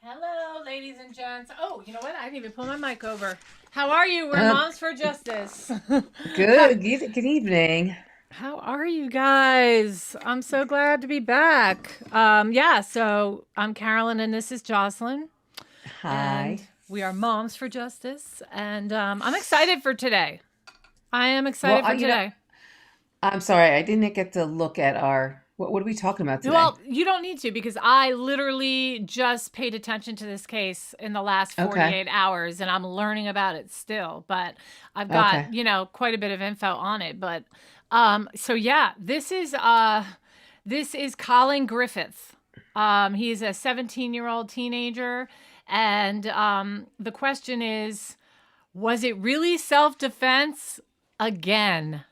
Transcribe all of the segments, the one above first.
Hello, ladies and gents. Oh, you know what? I didn't even pull my mic over. How are you? We're Moms for Justice. Good evening. How are you guys? I'm so glad to be back. So I'm Carolyn and this is Jocelyn. Hi. And we are Moms for Justice. And I'm excited for today. I am excited Well, for today. I'm sorry, I didn't get to look at what are we talking about today? Well, you don't need to because I literally just paid attention to this case in the last 48 hours and I'm learning about it still. But I've got, quite a bit of info on it. But this is Collin Griffith. He's a 17-year-old teenager. And the question is, was it really self-defense again?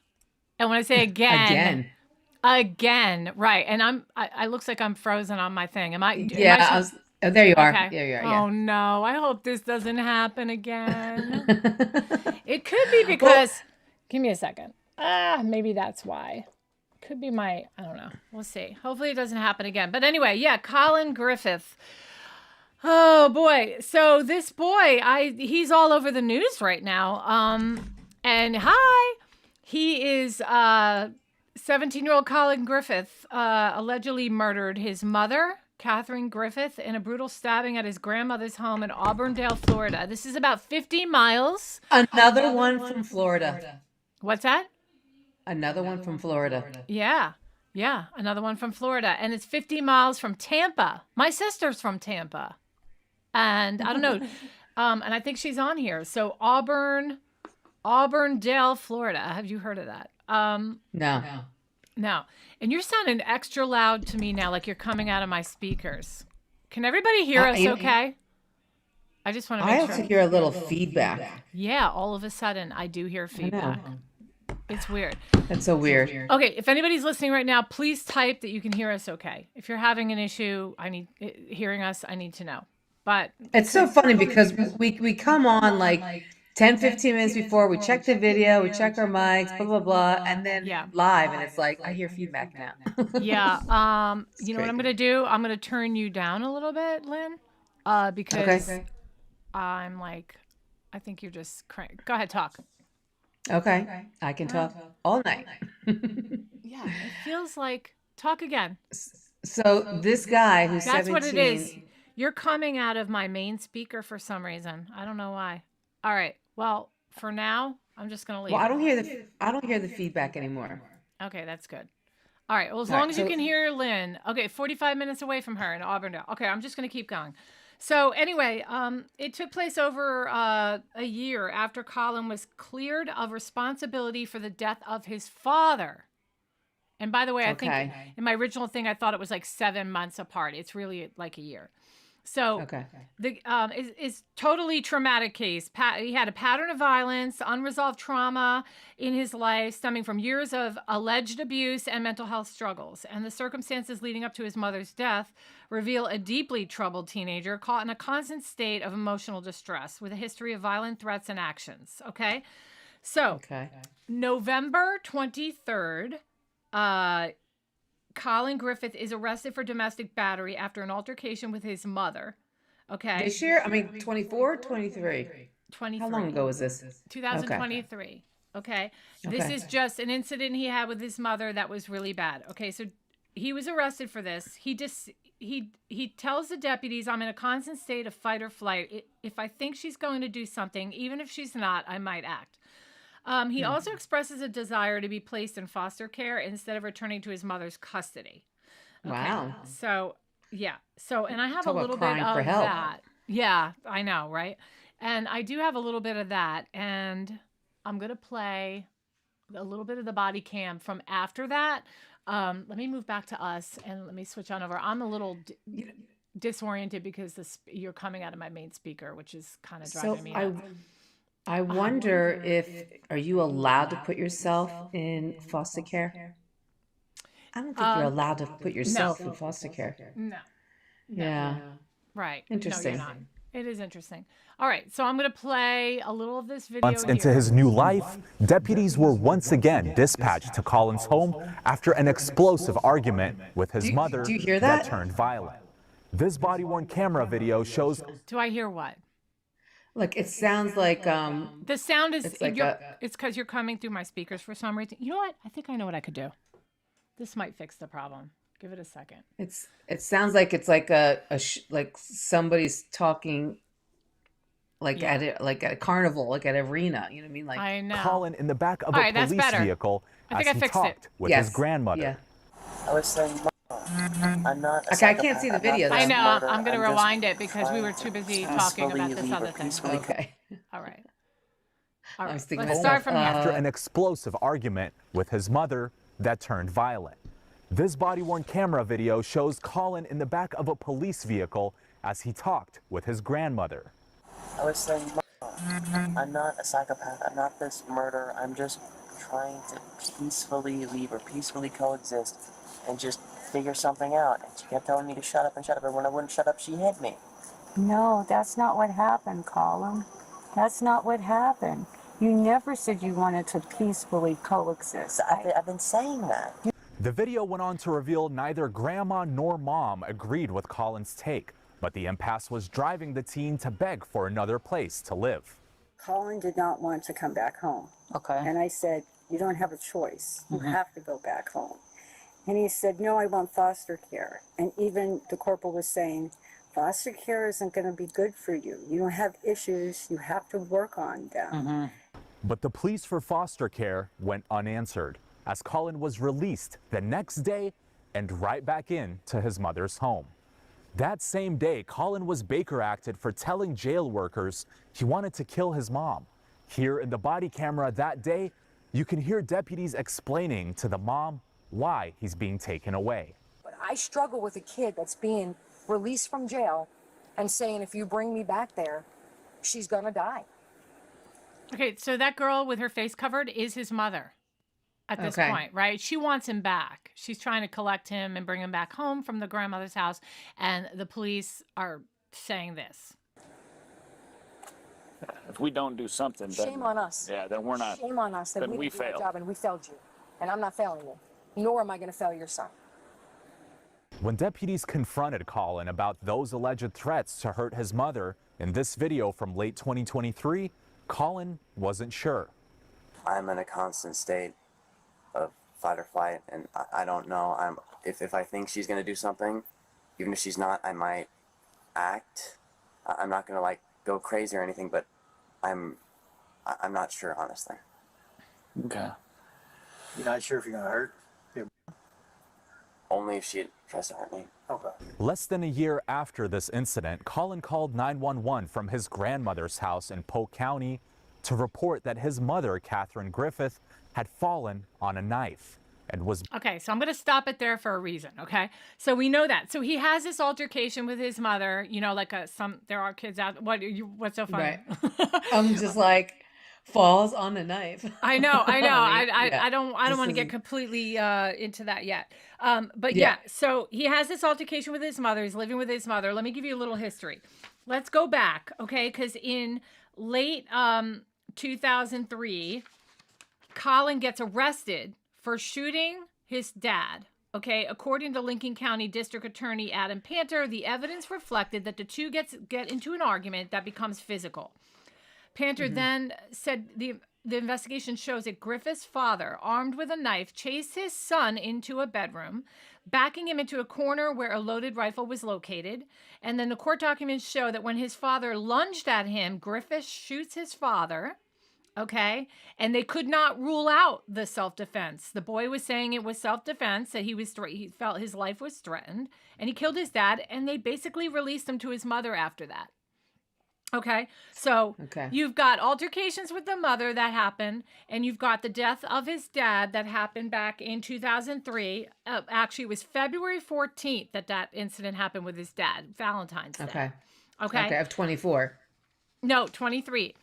And when I say again. Again, right. And I looks like I'm frozen on my thing. Am I? Yeah, there you are. Okay. There you are. Yeah. Oh no, I hope this doesn't happen again. It could be because, give me a second. Maybe that's why. Could be I don't know. We'll see. Hopefully it doesn't happen again. But anyway, yeah, Collin Griffith. Oh boy. So this boy, he's all over the news right now. And he is 17-year-old Collin Griffith allegedly murdered his mother, Catherine Griffith, in a brutal stabbing at his grandmother's home in Auburndale, Florida. This is about 50 miles. Another one from Florida. What's that? Another one from Florida. Yeah, another one from Florida. And it's 50 miles from Tampa. My sister's from Tampa. And I don't know. And I think she's on here. So Auburndale, Florida. Have you heard of that? No. And you're sounding extra loud to me now, like you're coming out of my speakers. Can everybody hear us okay? I just want to make sure. I also hear a little feedback. Yeah, all of a sudden I do hear feedback. It's weird. That's so weird. Okay, if anybody's listening right now, please type that you can hear us okay. If you're having an issue, hearing us, I need to know. But it's so funny because we come on like 10, 15 minutes before, we check the video, we check our mics, blah, blah, blah, and then live, and it's like, I hear feedback now. Yeah. You know what I'm going to do? I'm going to turn you down a little bit, Lynn, because I'm like, I think you're just crank. Go ahead, talk. Okay. I can talk all night. Yeah, it feels like, talk again. So this guy who's 17. That's what it is. You're coming out of my main speaker for some reason. I don't know why. All right. Well, for now, I'm just gonna leave. Well, I don't hear the feedback anymore. Okay, that's good. All right. Well, as long as you can hear Lynn. Okay, 45 minutes away from her in Auburndale. Okay, I'm just gonna keep going. So anyway, it took place over a year after Collin was cleared of responsibility for the death of his father. And by the way, I think in my original thing, I thought it was like 7 months apart. It's really like a year. So the is totally traumatic case. He had a pattern of violence, unresolved trauma in his life stemming from years of alleged abuse and mental health struggles. And the circumstances leading up to his mother's death reveal a deeply troubled teenager caught in a constant state of emotional distress with a history of violent threats and actions. Okay. So November 23rd, Collin Griffith is arrested for domestic battery after an altercation with his mother. Okay. This year? I mean, 24, 23? 23. How long ago was this? 2023. Okay. This is just an incident he had with his mother that was really bad. Okay. So he was arrested for this. He tells the deputies, I'm in a constant state of fight or flight. If I think she's going to do something, even if she's not, I might act. He also expresses a desire to be placed in foster care instead of returning to his mother's custody. Okay. Wow. So, yeah. So, and I have a little bit of that. Yeah, I know, right? And I do have a little bit of that. And I'm going to play a little bit of the body cam from after that. Let me move back to us and let me switch on over. I'm a little disoriented because you're coming out of my main speaker, which is kind of driving me nuts. I wonder are you allowed to put yourself in foster care? I don't think you're allowed to put yourself in foster care. No. Yeah. Right. Interesting. No, you're not. It is interesting. All right, so I'm going to play a little of this video Months into his new life, deputies were once again dispatched to Collin's home after an explosive argument with his mother do you hear that? turned violent. This body-worn camera video shows... Do I hear what? Look, it sounds like the sound is it's like it's because you're coming through my speakers for some reason. You know what? I think I know what I could do. This might fix the problem. Give it a second. It sounds like it's like like somebody's talking like at a carnival, like at an arena. You know what I mean? Like I know. Collin in the back of a police vehicle as he talked with his grandmother. Yeah. I was saying, I'm not. Okay, I can't see the video. I know. Murder. I'm going to I'm rewind it because we were too busy talking about this other thing. Okay. All right. All right. thinking Let's start from here. After an explosive argument with his mother that turned violent. This body-worn camera video shows Collin in the back of a police vehicle as he talked with his grandmother. I was saying, I'm not a psychopath. I'm not this murderer. I'm just trying to peacefully leave or peacefully coexist and just figure something out. And she kept telling me to shut up and shut up. And when I wouldn't shut up, she hit me. No, that's not what happened, Collin. That's not what happened. You never said you wanted to peacefully coexist. I've been saying that. The video went on to reveal neither grandma nor mom agreed with Collin's take, but the impasse was driving the teen to beg for another place to live. Collin did not want to come back home. Okay. And I said, you don't have a choice. You have to go back home. And he said, no, I want foster care. And even the corporal was saying, foster care isn't going to be good for you. You don't have issues. You have to work on them. But the pleas for foster care went unanswered as Collin was released the next day and right back in to his mother's home. That same day, Collin was Baker acted for telling jail workers he wanted to kill his mom. Here in the body camera that day, you can hear deputies explaining to the mom why he's being taken away. But I struggle with a kid that's being released from jail and saying, if you bring me back there, she's gonna die. Okay, so that girl with her face covered is his mother at this point, right? She wants him back. She's trying to collect him and bring him back home from the grandmother's house, and the police are saying this. If we don't do something, then, Shame on us. Yeah, then we're not. Shame on us that then we we didn't do our fail. job and we failed you. And I'm not failing you, nor am I going to fail your son. When deputies confronted Collin about those alleged threats to hurt his mother in this video from late 2023, Collin wasn't sure. I'm in a constant state of fight or flight, and I don't know. If I think she's gonna do something, even if she's not, I might act. I'm not gonna like go crazy or anything, but I'm not sure, honestly. Okay. You're not sure if you're gonna hurt? Only if she tries to hurt me. Okay. Less than a year after this incident, Collin called 911 from his grandmother's house in Polk County to report that his mother, Collin Griffith, had fallen on a knife and was... Okay, so I'm going to stop it there for a reason, okay? So we know that. So he has this altercation with his mother, you know, like there are kids out... What's so funny? Right. I'm just like... falls on a knife. I know. Yeah. I don't want to get completely into that yet. But yeah, so he has this altercation with his mother. He's living with his mother. Let me give you a little history. Let's go back, okay? Because in late 2003, Collin gets arrested for shooting his dad. Okay, according to Lincoln County District Attorney Adam Panter, the evidence reflected that the two get into an argument that becomes physical. Panter then said the investigation shows that Griffith's father, armed with a knife, chased his son into a bedroom, backing him into a corner where a loaded rifle was located. And then the court documents show that when his father lunged at him, Griffith shoots his father. Okay. And they could not rule out the self-defense. The boy was saying it was self-defense, that he felt his life was threatened, and he killed his dad, and they basically released him to his mother after that. Okay, so you've got altercations with the mother that happened, and you've got the death of his dad that happened back in 2003. Actually, it was February 14th that incident happened with his dad, Valentine's Day. Okay, of 24. No, 23.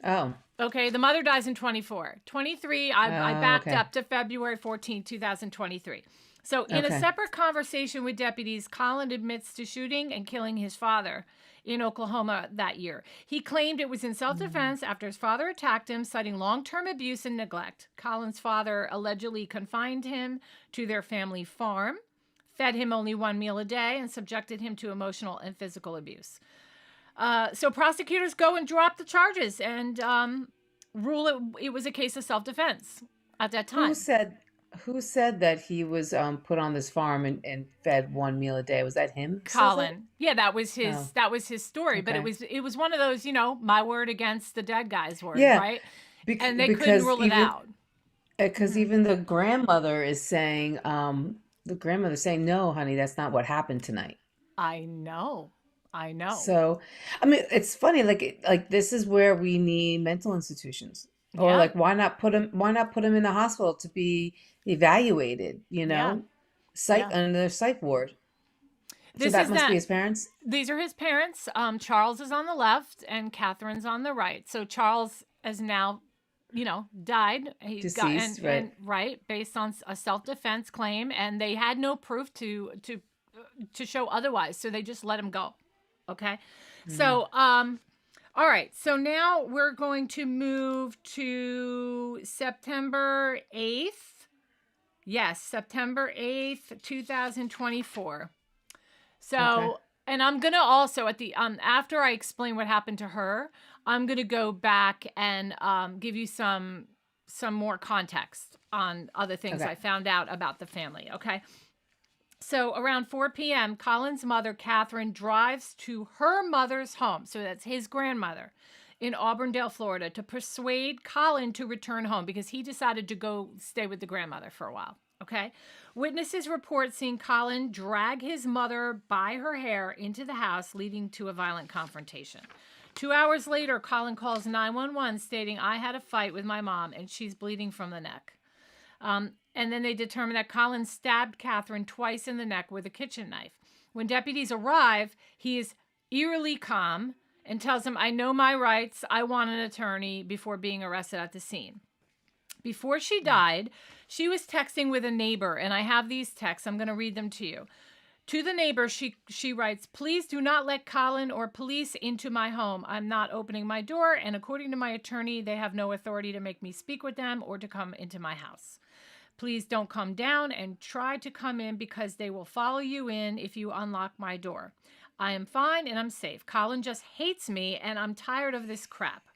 Oh. Okay, the mother dies in 24. 23, I backed up to February 14th, 2023. So in a separate conversation with deputies, Collin admits to shooting and killing his father in Oklahoma that year. He claimed it was in self-defense after his father attacked him, citing long-term abuse and neglect. Collin's father allegedly confined him to their family farm, fed him only one meal a day, and subjected him to emotional and physical abuse. So prosecutors go and drop the charges and rule it was a case of self-defense at that time. Who said that he was put on this farm and fed one meal a day? Was that him? Collin. Yeah, that was his story. But Okay. it was one of those, my word against the dead guy's word, Yeah, right? And they couldn't because rule it out. even the grandmother is saying, no, honey, that's not what happened tonight. I know. So, I mean, it's funny, like this is where we need mental institutions, or Yeah. like why not put him in the hospital to be evaluated, Yeah. under the psych ward. So This that is must that. be his parents. These are his parents. Charles is on the left and Catherine's on the right. So Charles has now, died. He Deceased, right. right, based on a self-defense claim, and they had no proof to show otherwise. So they just let him go. Okay. So, all right. So now we're going to move to September 8th. Yes, September 8th, 2024. So, Okay. and I'm going to also at the after I explain what happened to her, I'm going to go back and give you some more context on other things Okay. I found out about the family, okay? So around 4 p.m., Collin's mother, Catherine, drives to her mother's home, so that's his grandmother, in Auburndale, Florida, to persuade Collin to return home because he decided to go stay with the grandmother for a while. Okay. Witnesses report seeing Collin drag his mother by her hair into the house, leading to a violent confrontation. 2 hours later, Collin calls 911 stating, "I had a fight with my mom and she's bleeding from the neck." And then they determined that Collin stabbed Catherine twice in the neck with a kitchen knife. When deputies arrive, he is eerily calm and tells them, "I know my rights. I want an attorney," before being arrested at the scene. Before she died, she was texting with a neighbor, and I have these texts. I'm going to read them to you. To the neighbor, she writes, "Please do not let Collin or police into my home. I'm not opening my door, and according to my attorney, they have no authority to make me speak with them or to come into my house. Please don't come down and try to come in because they will follow you in if you unlock my door. I am fine and I'm safe. Collin just hates me and I'm tired of this crap."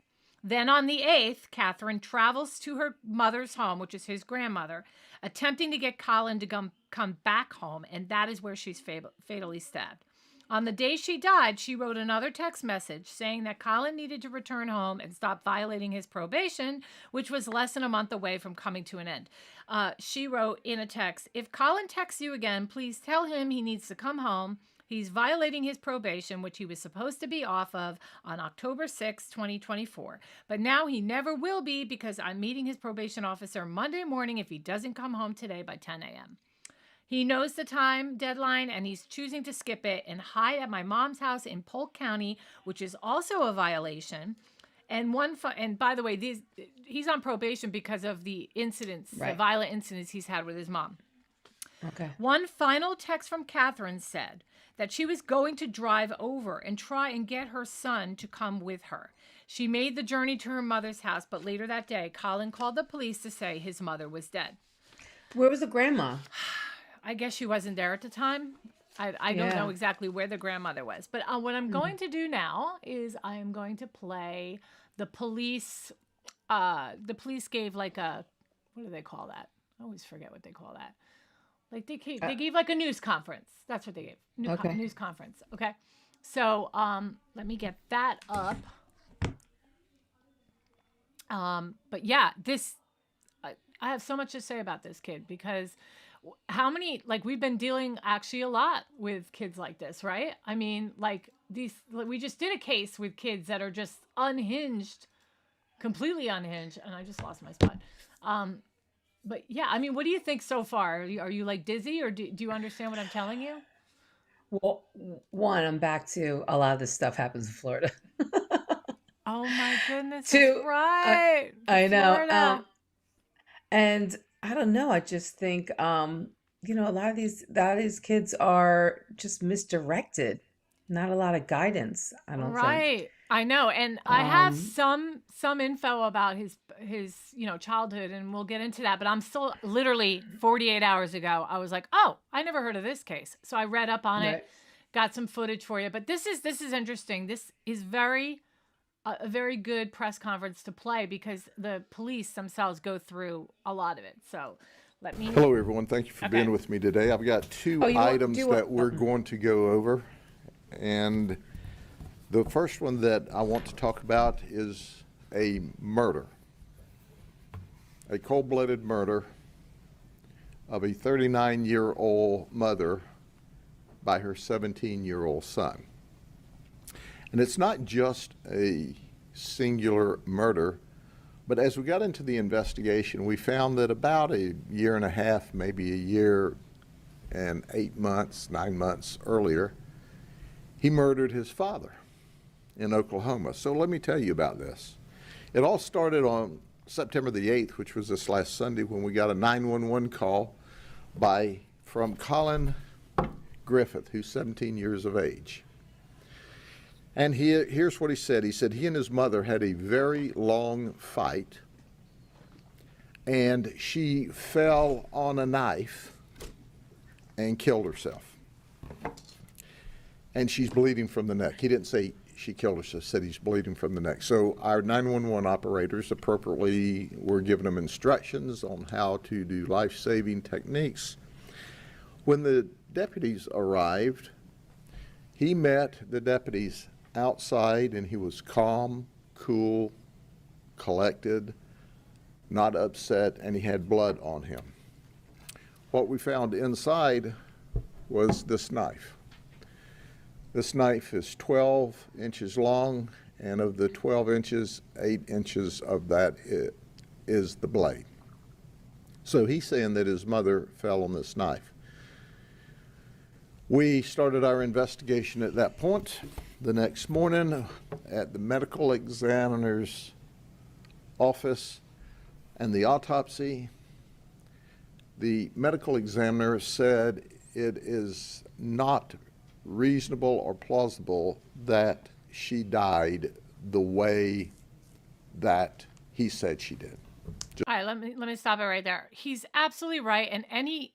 Then on the 8th, Catherine travels to her mother's home, which is his grandmother, attempting to get Collin to come back home, and that is where she's fatally stabbed. On the day she died, she wrote another text message saying that Collin needed to return home and stop violating his probation, which was less than a month away from coming to an end. She wrote in a text, "If Collin texts you again, please tell him he needs to come home. He's violating his probation, which he was supposed to be off of on October 6, 2024. But now he never will be because I'm meeting his probation officer Monday morning if he doesn't come home today by 10 a.m. He knows the time deadline and he's choosing to skip it and hide at my mom's house in Polk County, which is also a violation. And by the way, he's on probation because of the incidents, the Right. violent incidents he's had with his mom. Okay. One final text from Catherine said that she was going to drive over and try and get her son to come with her. She made the journey to her mother's house, but later that day, Collin called the police to say his mother was dead. Where was the grandma? I guess she wasn't there at the time. I don't know exactly where the grandmother was. But what I'm going to do now is I am going to play the police. The police gave like a, what do they call that? I always forget what they call that. Like they gave like a news conference. That's what they gave. News conference. Okay. So let me get that up. But yeah, I have so much to say about this kid because how many, like we've been dealing actually a lot with kids like this, right? I mean, like we just did a case with kids that are just unhinged, completely unhinged. And I just lost my spot. But yeah, I mean, what do you think so far? Are you like dizzy or do you understand what I'm telling you? Well, one, I'm back to a lot of this stuff happens in Florida. Oh my goodness. Two, That's right. I know. Florida. And I don't know. I just think, a lot of these kids are just misdirected. not a lot of guidance, I don't think. Right. I know. And I have some info about his childhood, and we'll get into that, but I'm still literally 48 hours ago, I was like, "Oh, I never heard of this case." So I read up on it, got some footage for you, but this is interesting. This is a very good press conference to play because the police themselves go through a lot of it. So let me Hello, everyone. Thank you for being with me today. I've got two items that we're going to go over. And the first one that I want to talk about is a murder, a cold-blooded murder of a 39-year-old mother by her 17-year-old son. And it's not just a singular murder, but as we got into the investigation, we found that about a year and a half, maybe a year and 8 months, 9 months earlier, he murdered his father in Oklahoma. So let me tell you about this. It all started on September the 8th, which was this last Sunday, when we got a 911 call from Collin Griffith, who's 17 years of age. And here's what he said. He said he and his mother had a very long fight, and she fell on a knife and killed herself. And she's bleeding from the neck. He didn't say she killed herself, said he's bleeding from the neck. So our 911 operators appropriately were giving them instructions on how to do life-saving techniques. When the deputies arrived, he met the deputies outside, and he was calm, cool, collected, not upset, and he had blood on him. What we found inside was this knife. This knife is 12 inches long, and of the 12 inches, 8 inches of that is the blade. So he's saying that his mother fell on this knife. We started our investigation at that point. The next morning at the medical examiner's office and the autopsy, the medical examiner said it is not reasonable or plausible that she died the way that he said she did. All right, let me stop it right there. He's absolutely right, and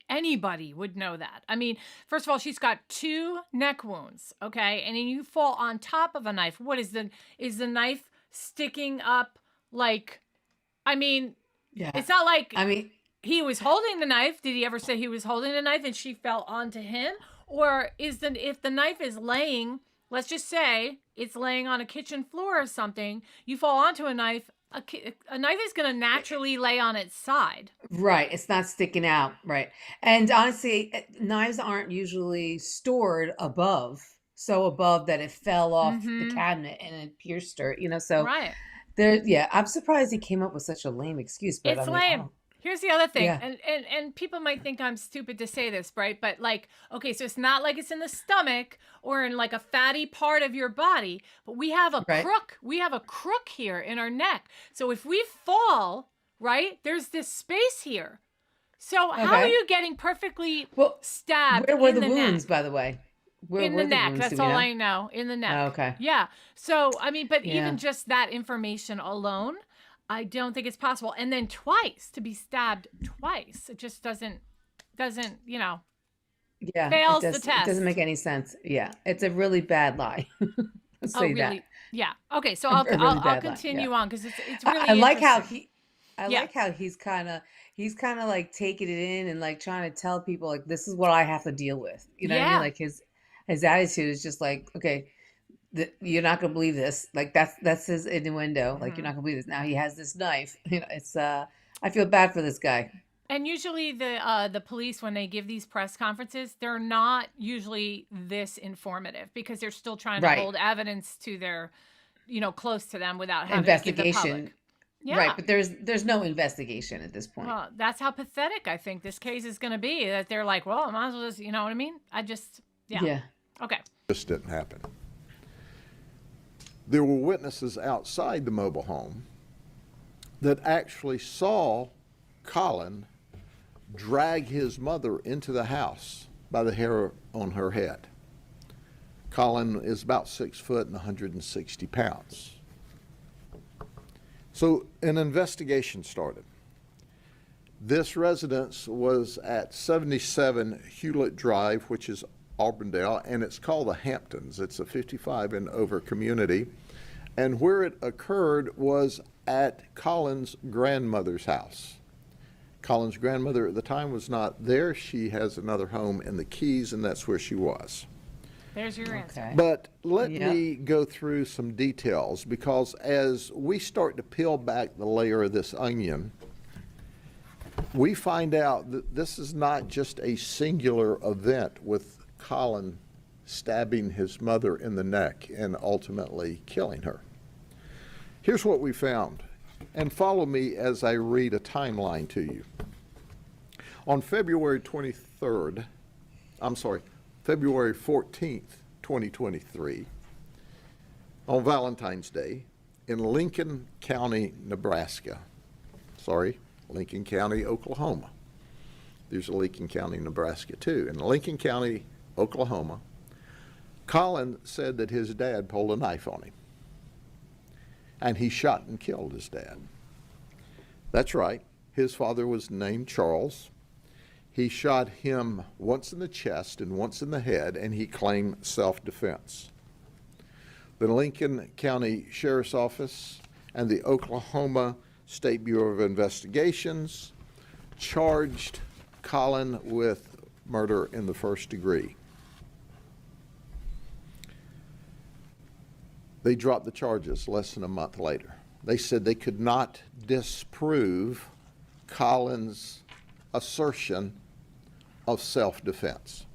anybody would know that. I mean, first of all, she's got 2 neck wounds, okay? And then you fall on top of a knife. What is the knife sticking up like? I mean, it's not like he was holding the knife. Did he ever say he was holding the knife and she fell onto him? Or if the knife is laying, let's just say it's laying on a kitchen floor or something, you fall onto a knife. A knife is going to naturally lay on its side. Right. It's not sticking out. Right. And honestly, knives aren't usually stored so above that it fell off the cabinet and it pierced her, so right. I'm surprised he came up with such a lame excuse, but it's lame. Here's the other thing, and people might think I'm stupid to say this, right? But okay, so it's not like it's in the stomach or in like a fatty part of your body, but we have a crook. We have a crook here in our neck. So if we fall, right, there's this space here. So how are you getting perfectly stabbed? Where were in the neck? wounds, by the way? In the neck. That's all I know. In the neck. Oh, okay. Yeah. So but even just that information alone, I don't think it's possible. And then to be stabbed twice. It just doesn't, fails the test. It doesn't make any sense. Yeah. It's a really bad lie. Let's say really? that. Yeah. Okay. So I'll continue on because it's really I like how like how he's kind of like taking it in and like trying to tell people like, this is what I have to deal with. You know what I mean? Like his attitude is just like, okay, you're not gonna believe this. Like that's his innuendo. Like you're not gonna believe this. Now he has this knife. It's I feel bad for this guy. And usually the police, when they give these press conferences, they're not usually this informative because they're still trying to hold evidence to their, close to them without having to give the public. Yeah. Right, but there's no investigation at this point. Well, that's how pathetic I think this case is going to be. That they're like, well, I might as well just, you know what I mean? Yeah. Okay. This didn't happen. There were witnesses outside the mobile home that actually saw Collin drag his mother into the house by the hair on her head. Collin is about 6 foot and 160 pounds. So an investigation started. This residence was at 77 Hewlett Drive, which is Auburndale, and it's called the Hamptons. It's a 55 and over community. And where it occurred was at Collin's grandmother's house. Collin's grandmother at the time was not there. She has another home in the Keys, and that's where she was. There's your answer. But let me go through some details, because as we start to peel back the layer of this onion, we find out that this is not just a singular event with Collin stabbing his mother in the neck and ultimately killing her. Here's what we found, and follow me as I read a timeline to you. On February 14th, 2023, on Valentine's Day, in Lincoln County, Lincoln County, Oklahoma. There's a Lincoln County, Nebraska too. In Lincoln County, Oklahoma, Collin said that his dad pulled a knife on him. And he shot and killed his dad. That's right. His father was named Charles. He shot him once in the chest and once in the head, and he claimed self-defense. The Lincoln County Sheriff's Office and the Oklahoma State Bureau of Investigations charged Collin with murder in the first degree. They dropped the charges less than a month later. They said they could not disprove Collin's assertion of self-defense.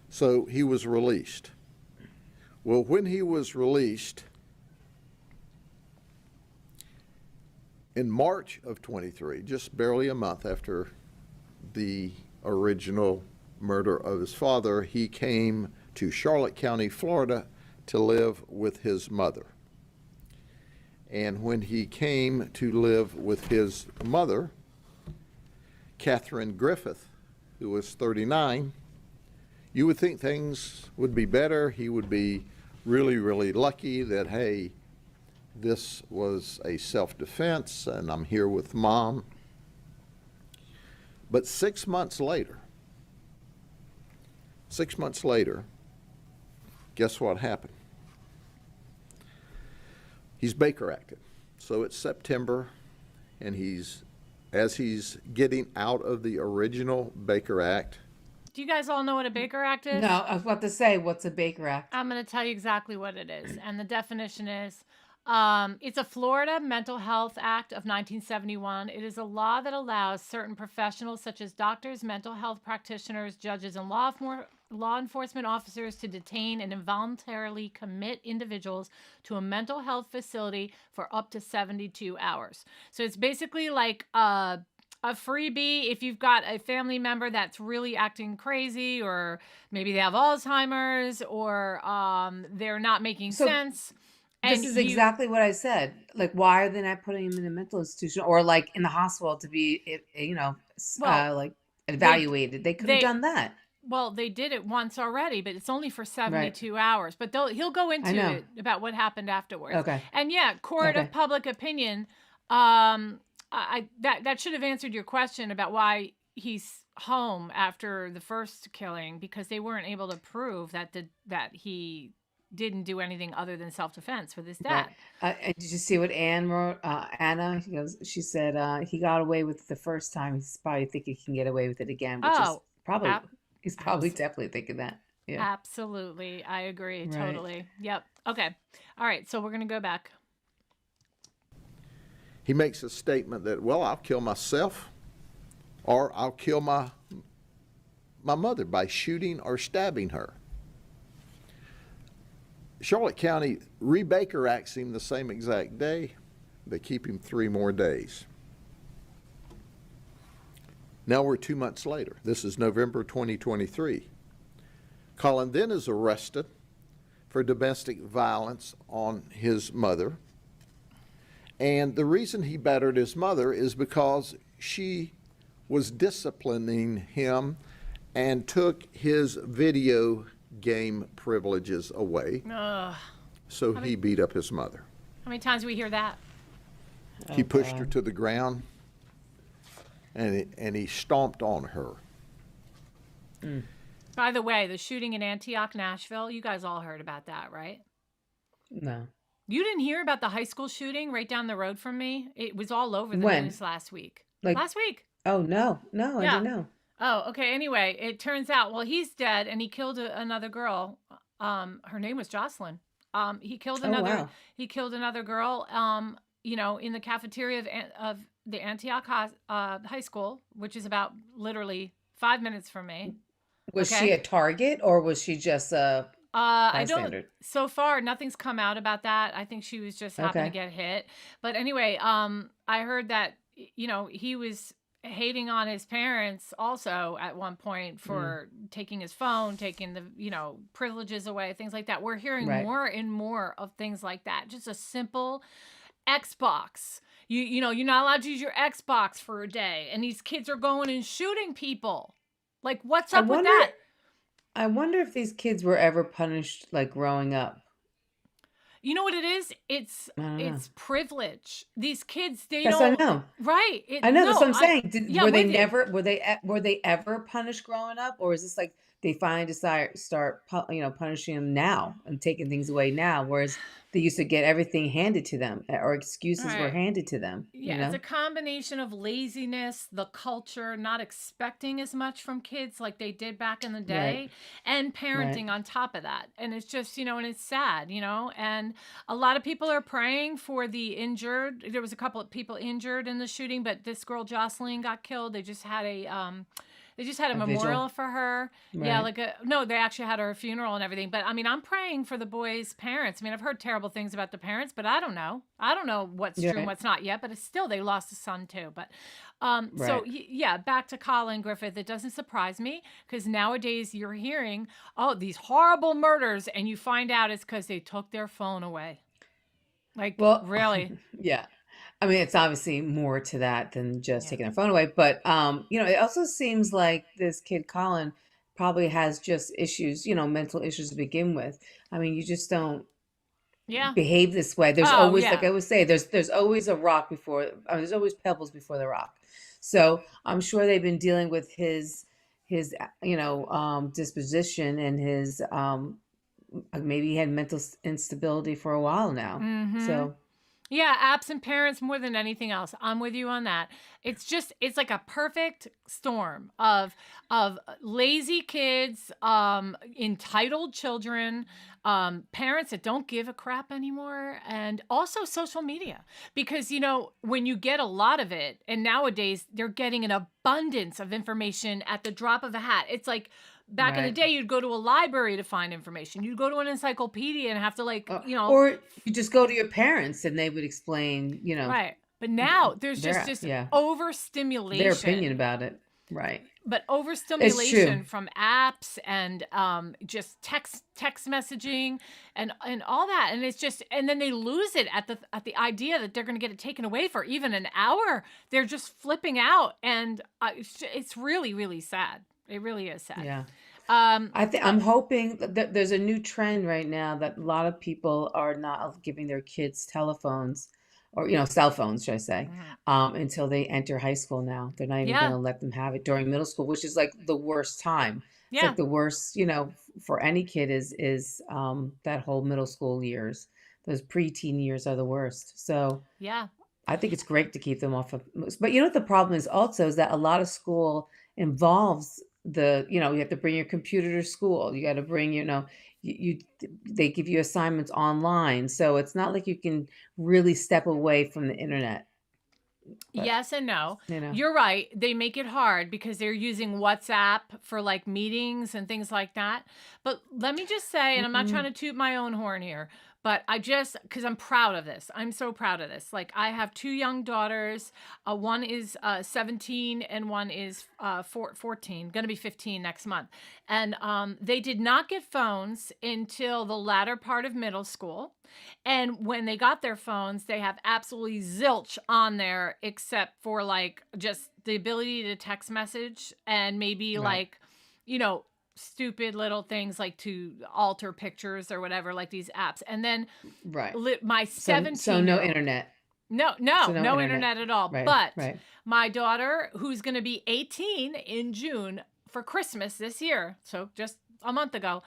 So he was released. Well, when he was released, in March of 23, just barely a month after the original murder of his father, he came to Charlotte County, Florida, to live with his mother. And when he came to live with his mother, Carolyn Griffith, who was 39, you would think things would be better. He would be really, really lucky that, hey, this was a self-defense and I'm here with Mom. But 6 months later, guess what happened? He's Baker acted. So it's September, and as he's getting out of the original Baker Act. Do you guys all know what a Baker Act is? No, I was about to say, what's a Baker Act? I'm going to tell you exactly what it is. And the definition is, it's a Florida Mental Health Act of 1971. It is a law that allows certain professionals such as doctors, mental health practitioners, judges, and law enforcement officers to detain and involuntarily commit individuals to a mental health facility for up to 72 hours. So it's basically like a freebie if you've got a family member that's really acting crazy, or maybe they have Alzheimer's, or they're not making sense. This is exactly what I said. Like, why are they not putting him in a mental institution or like in the hospital to be, like evaluated? They could have done that. Well, they did it once already, but it's only for 72 hours. But he'll go into it about what happened afterwards. Okay. And court of public opinion. That should have answered your question about why he's home after the first killing, because they weren't able to prove that he didn't do anything other than self-defense for this dad. And did you see what Anne wrote? Anna, she said he got away with it the first time. He's probably thinking he can get away with it again. Which is probably he's probably definitely thinking that. Yeah. Absolutely, I agree totally. Yep. Okay. All right. So we're gonna go back. He makes a statement that, well, I'll kill myself, or I'll kill my mother by shooting or stabbing her. Charlotte County re-Baker acts him the same exact day. They keep him 3 more days. Now we're 2 months later. This is November 2023. Collin then is arrested for domestic violence on his mother. And the reason he battered his mother is because she was disciplining him and took his video game privileges away. Ugh. So he beat up his mother. How many times do we hear that? He pushed her to the ground, and he stomped on her. By the way, the shooting in Antioch, Nashville, you guys all heard about that, right? No. You didn't hear about the high school shooting right down the road from me? It was all over the When? news last week. Like- Last week. Oh, no, I Yeah. didn't know. Oh, okay. Anyway, it turns out, well, he's dead and he killed another girl. Her name was Jocelyn. He killed another. wow. He killed another girl. In the cafeteria of the Antioch High School, which is about literally 5 minutes from me. Was Okay. she a target or was she just a I don't. bystander? So far, nothing's come out about that. I think she was just happened to Okay. get hit. But anyway, I heard that he was hating on his parents also at one point for taking his phone, taking the privileges away, things like that. We're hearing Right. more and more of things like that. Just a simple Xbox. You're not allowed to use your Xbox for a day, and these kids are going and shooting people. Like, what's up with that? I wonder if these kids were ever punished like growing up. You know what it is? It's I don't know. privilege. These kids, they That's don't. what I know. Right. I know, that's what I'm No, saying. yeah, Were they with you. never were they ever punished growing up, or is this like they finally start punishing them now and taking things away now, whereas they used to get everything handed to them or excuses were Right. handed to them. Yeah, it's a combination of laziness, the culture, not expecting as much from kids like they did back in the day, and parenting on top of that. And it's just, and it's sad, and a lot of people are praying for the injured. There was a couple of people injured in the shooting, but this girl Jocelyn got killed. They just had a memorial vigil. for her. Yeah, Right. they actually had her funeral and everything. But I mean, I'm praying for the boys' parents. I mean, I've heard terrible things about the parents, but I don't know. I don't know what's true and Right. what's not yet. But it's still, they lost a son too. But Right. yeah, back to Collin Griffith. It doesn't surprise me because nowadays you're hearing, these horrible murders, and you find out it's because they took their phone away. Like, Well, really? yeah. I mean, it's obviously more to that than just taking their phone away. But, it also seems like this kid, Colin, probably has just issues, mental issues to begin with. I mean, you just don't Yeah. behave this way. There's Oh, always, yeah. like I always say, there's always a rock before, there's always pebbles before the rock. So I'm sure they've been dealing with his disposition and his, maybe he had mental instability for a while now. Mhm. So. Yeah, absent parents more than anything else. I'm with you on that. It's like a perfect storm of lazy kids, entitled children, parents that don't give a crap anymore, and also social media. Because when you get a lot of it, and nowadays they're getting an abundance of information at the drop of a hat. It's like back in the Right. day, you'd go to a library to find information. You'd go to an encyclopedia and have to Or you just go to your parents and they would explain, Right. But now there's their- just this yeah. overstimulation. their opinion about it. Right. But true. overstimulation from apps and just text messaging and all that. And it's just, and then they lose it at the idea that they're going to get it taken away for even an hour. They're just flipping out. And it's really, really sad. It really is sad. Yeah. Um, I'm hoping that there's a new trend right now that a lot of people are not giving their kids telephones or, cell phones, should I say, until they enter high school now. They're not even Yeah. going to let them have it during middle school, which is like the worst time. It's Yeah. like the worst, for any kid is that whole middle school years. Those preteen years are the worst. So yeah. I think it's great to keep them off of, but what the problem is also is that a lot of school involves you have to bring your computer to school. You got to bring, they give you assignments online. So it's not like you can really step away from the internet. But, Yes and no. you know, You're right. They make it hard because they're using WhatsApp for like meetings and things like that. But let me just say, and I'm not trying to toot my own horn here, but because I'm proud of this. I'm so proud of this. Like, I have two young daughters. One is 17 and one is 14, going to be 15 next month. And they did not get phones until the latter part of middle school. And when they got their phones, they have absolutely zilch on there, except for like just the ability to text message and maybe Right. like, stupid little things like to alter pictures or whatever, like these apps. And then Right. my 17 So no internet. No, So no no internet. internet at all. Right, But right. my daughter, who's going to be 18 in June for Christmas this year, so just a month ago,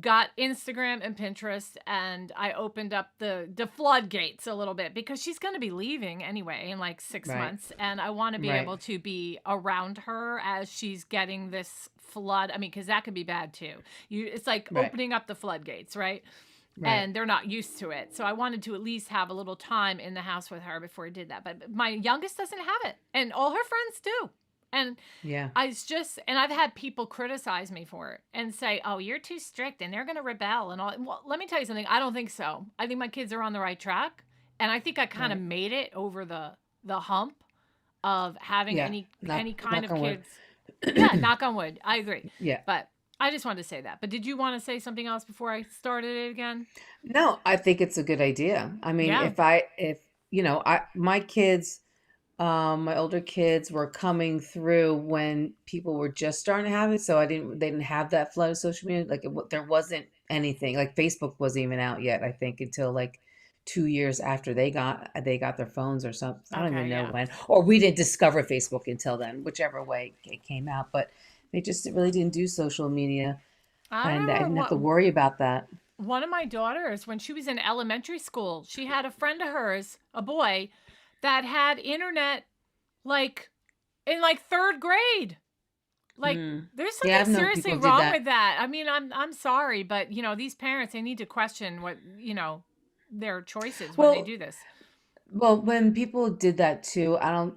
got Instagram and Pinterest, and I opened up the floodgates a little bit because she's going to be leaving anyway in like 6 Right. months, and I want to be Right. able to be around her as she's getting this flood. I mean, because that could be bad too. It's like Right. opening up the floodgates, right? Right. And they're not used to it. So I wanted to at least have a little time in the house with her before I did that. But my youngest doesn't have it, and all her friends do. And Yeah. and I've had people criticize me for it and say, "Oh, you're too strict and they're going to rebel and all." Well, let me tell you something. I don't think so. I think my kids are on the right track, and I think I kind of made it over the hump of having any kind of knock on wood. kids. Yeah, knock on wood. I agree. Yeah. But I just wanted to say that. But did you want to say something else before I started it again? No, I think it's a good idea. I mean, Yeah. my kids, my older kids were coming through when people were just starting to have it. So they didn't have that flood of social media. Like there wasn't anything, like Facebook wasn't even out yet, I think, until like 2 years after they got their phones or something. I don't even know when, or we didn't discover Facebook until then, whichever way it came out. But they just really didn't do social media, and I didn't have to worry about that. One of my daughters, when she was in elementary school, she had a friend of hers, a boy, that had internet like in like third grade. Like there's something I've known seriously people did wrong that. with that. I mean, I'm sorry, but these parents, they need to question what, their choices when they do this. Well, when people did that too, I don't,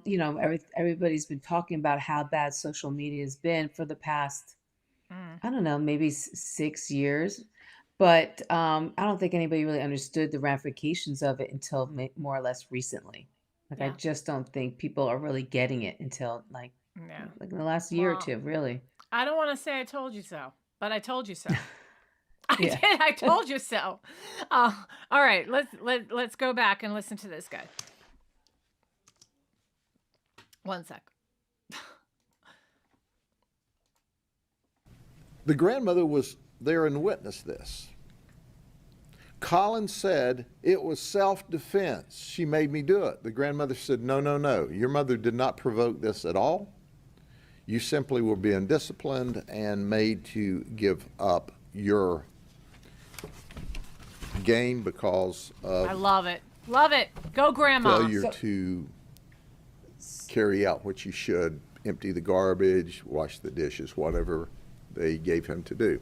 everybody's been talking about how bad social media has been for the past, I don't know, maybe 6 years. But I don't think anybody really understood the ramifications of it until more or less recently. Like, I just don't think people are really getting it until like in the last year or two, really. I don't want to say I told you so, but I told you so. I Yeah. did. I told you so. All right. Let's go back and listen to this guy. One sec. The grandmother was there and witnessed this. Collin said it was self-defense. She made me do it. The grandmother said, no, no, no. Your mother did not provoke this at all. You simply were being disciplined and made to give up your game because I of love it. Love it. Go, Grandma. failure to carry out what you should, empty the garbage, wash the dishes, whatever they gave him to do.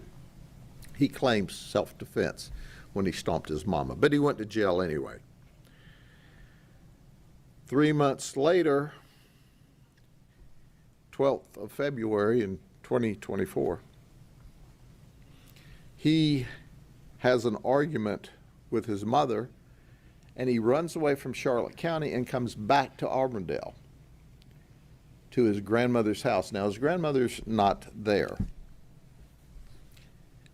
He claims self-defense when he stomped his mama, but he went to jail anyway. 3 months later, 12th of February in 2024, he has an argument with his mother, and he runs away from Charlotte County and comes back to Auburndale to his grandmother's house. Now, his grandmother's not there.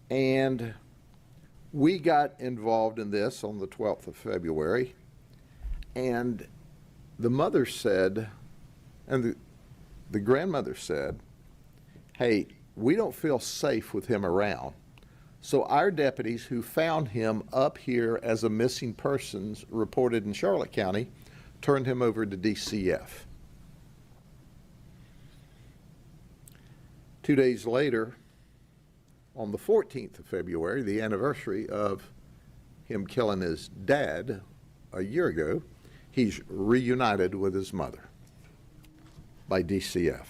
And we got involved in this on the 12th of February, and the mother said, and the grandmother said, hey, we don't feel safe with him around. So our deputies who found him up here as a missing persons reported in Charlotte County turned him over to DCF. 2 days later, on the 14th of February, the anniversary of him killing his dad a year ago, he's reunited with his mother by DCF.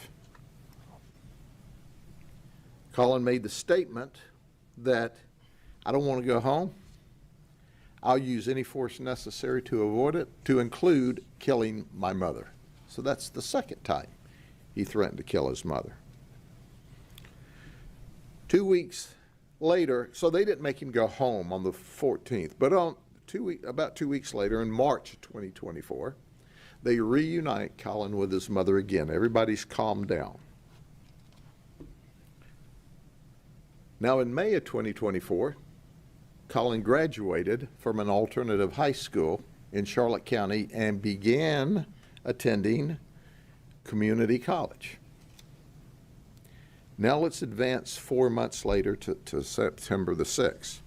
Collin made the statement that I don't want to go home. I'll use any force necessary to avoid it, to include killing my mother. So that's the second time he threatened to kill his mother. 2 weeks later, so they didn't make him go home on the 14th, but about 2 weeks later, in March 2024, they reunite Collin with his mother again. Everybody's calmed down. Now, in May of 2024, Collin graduated from an alternative high school in Charlotte County and began attending community college. Now let's advance 4 months later to September the 6th.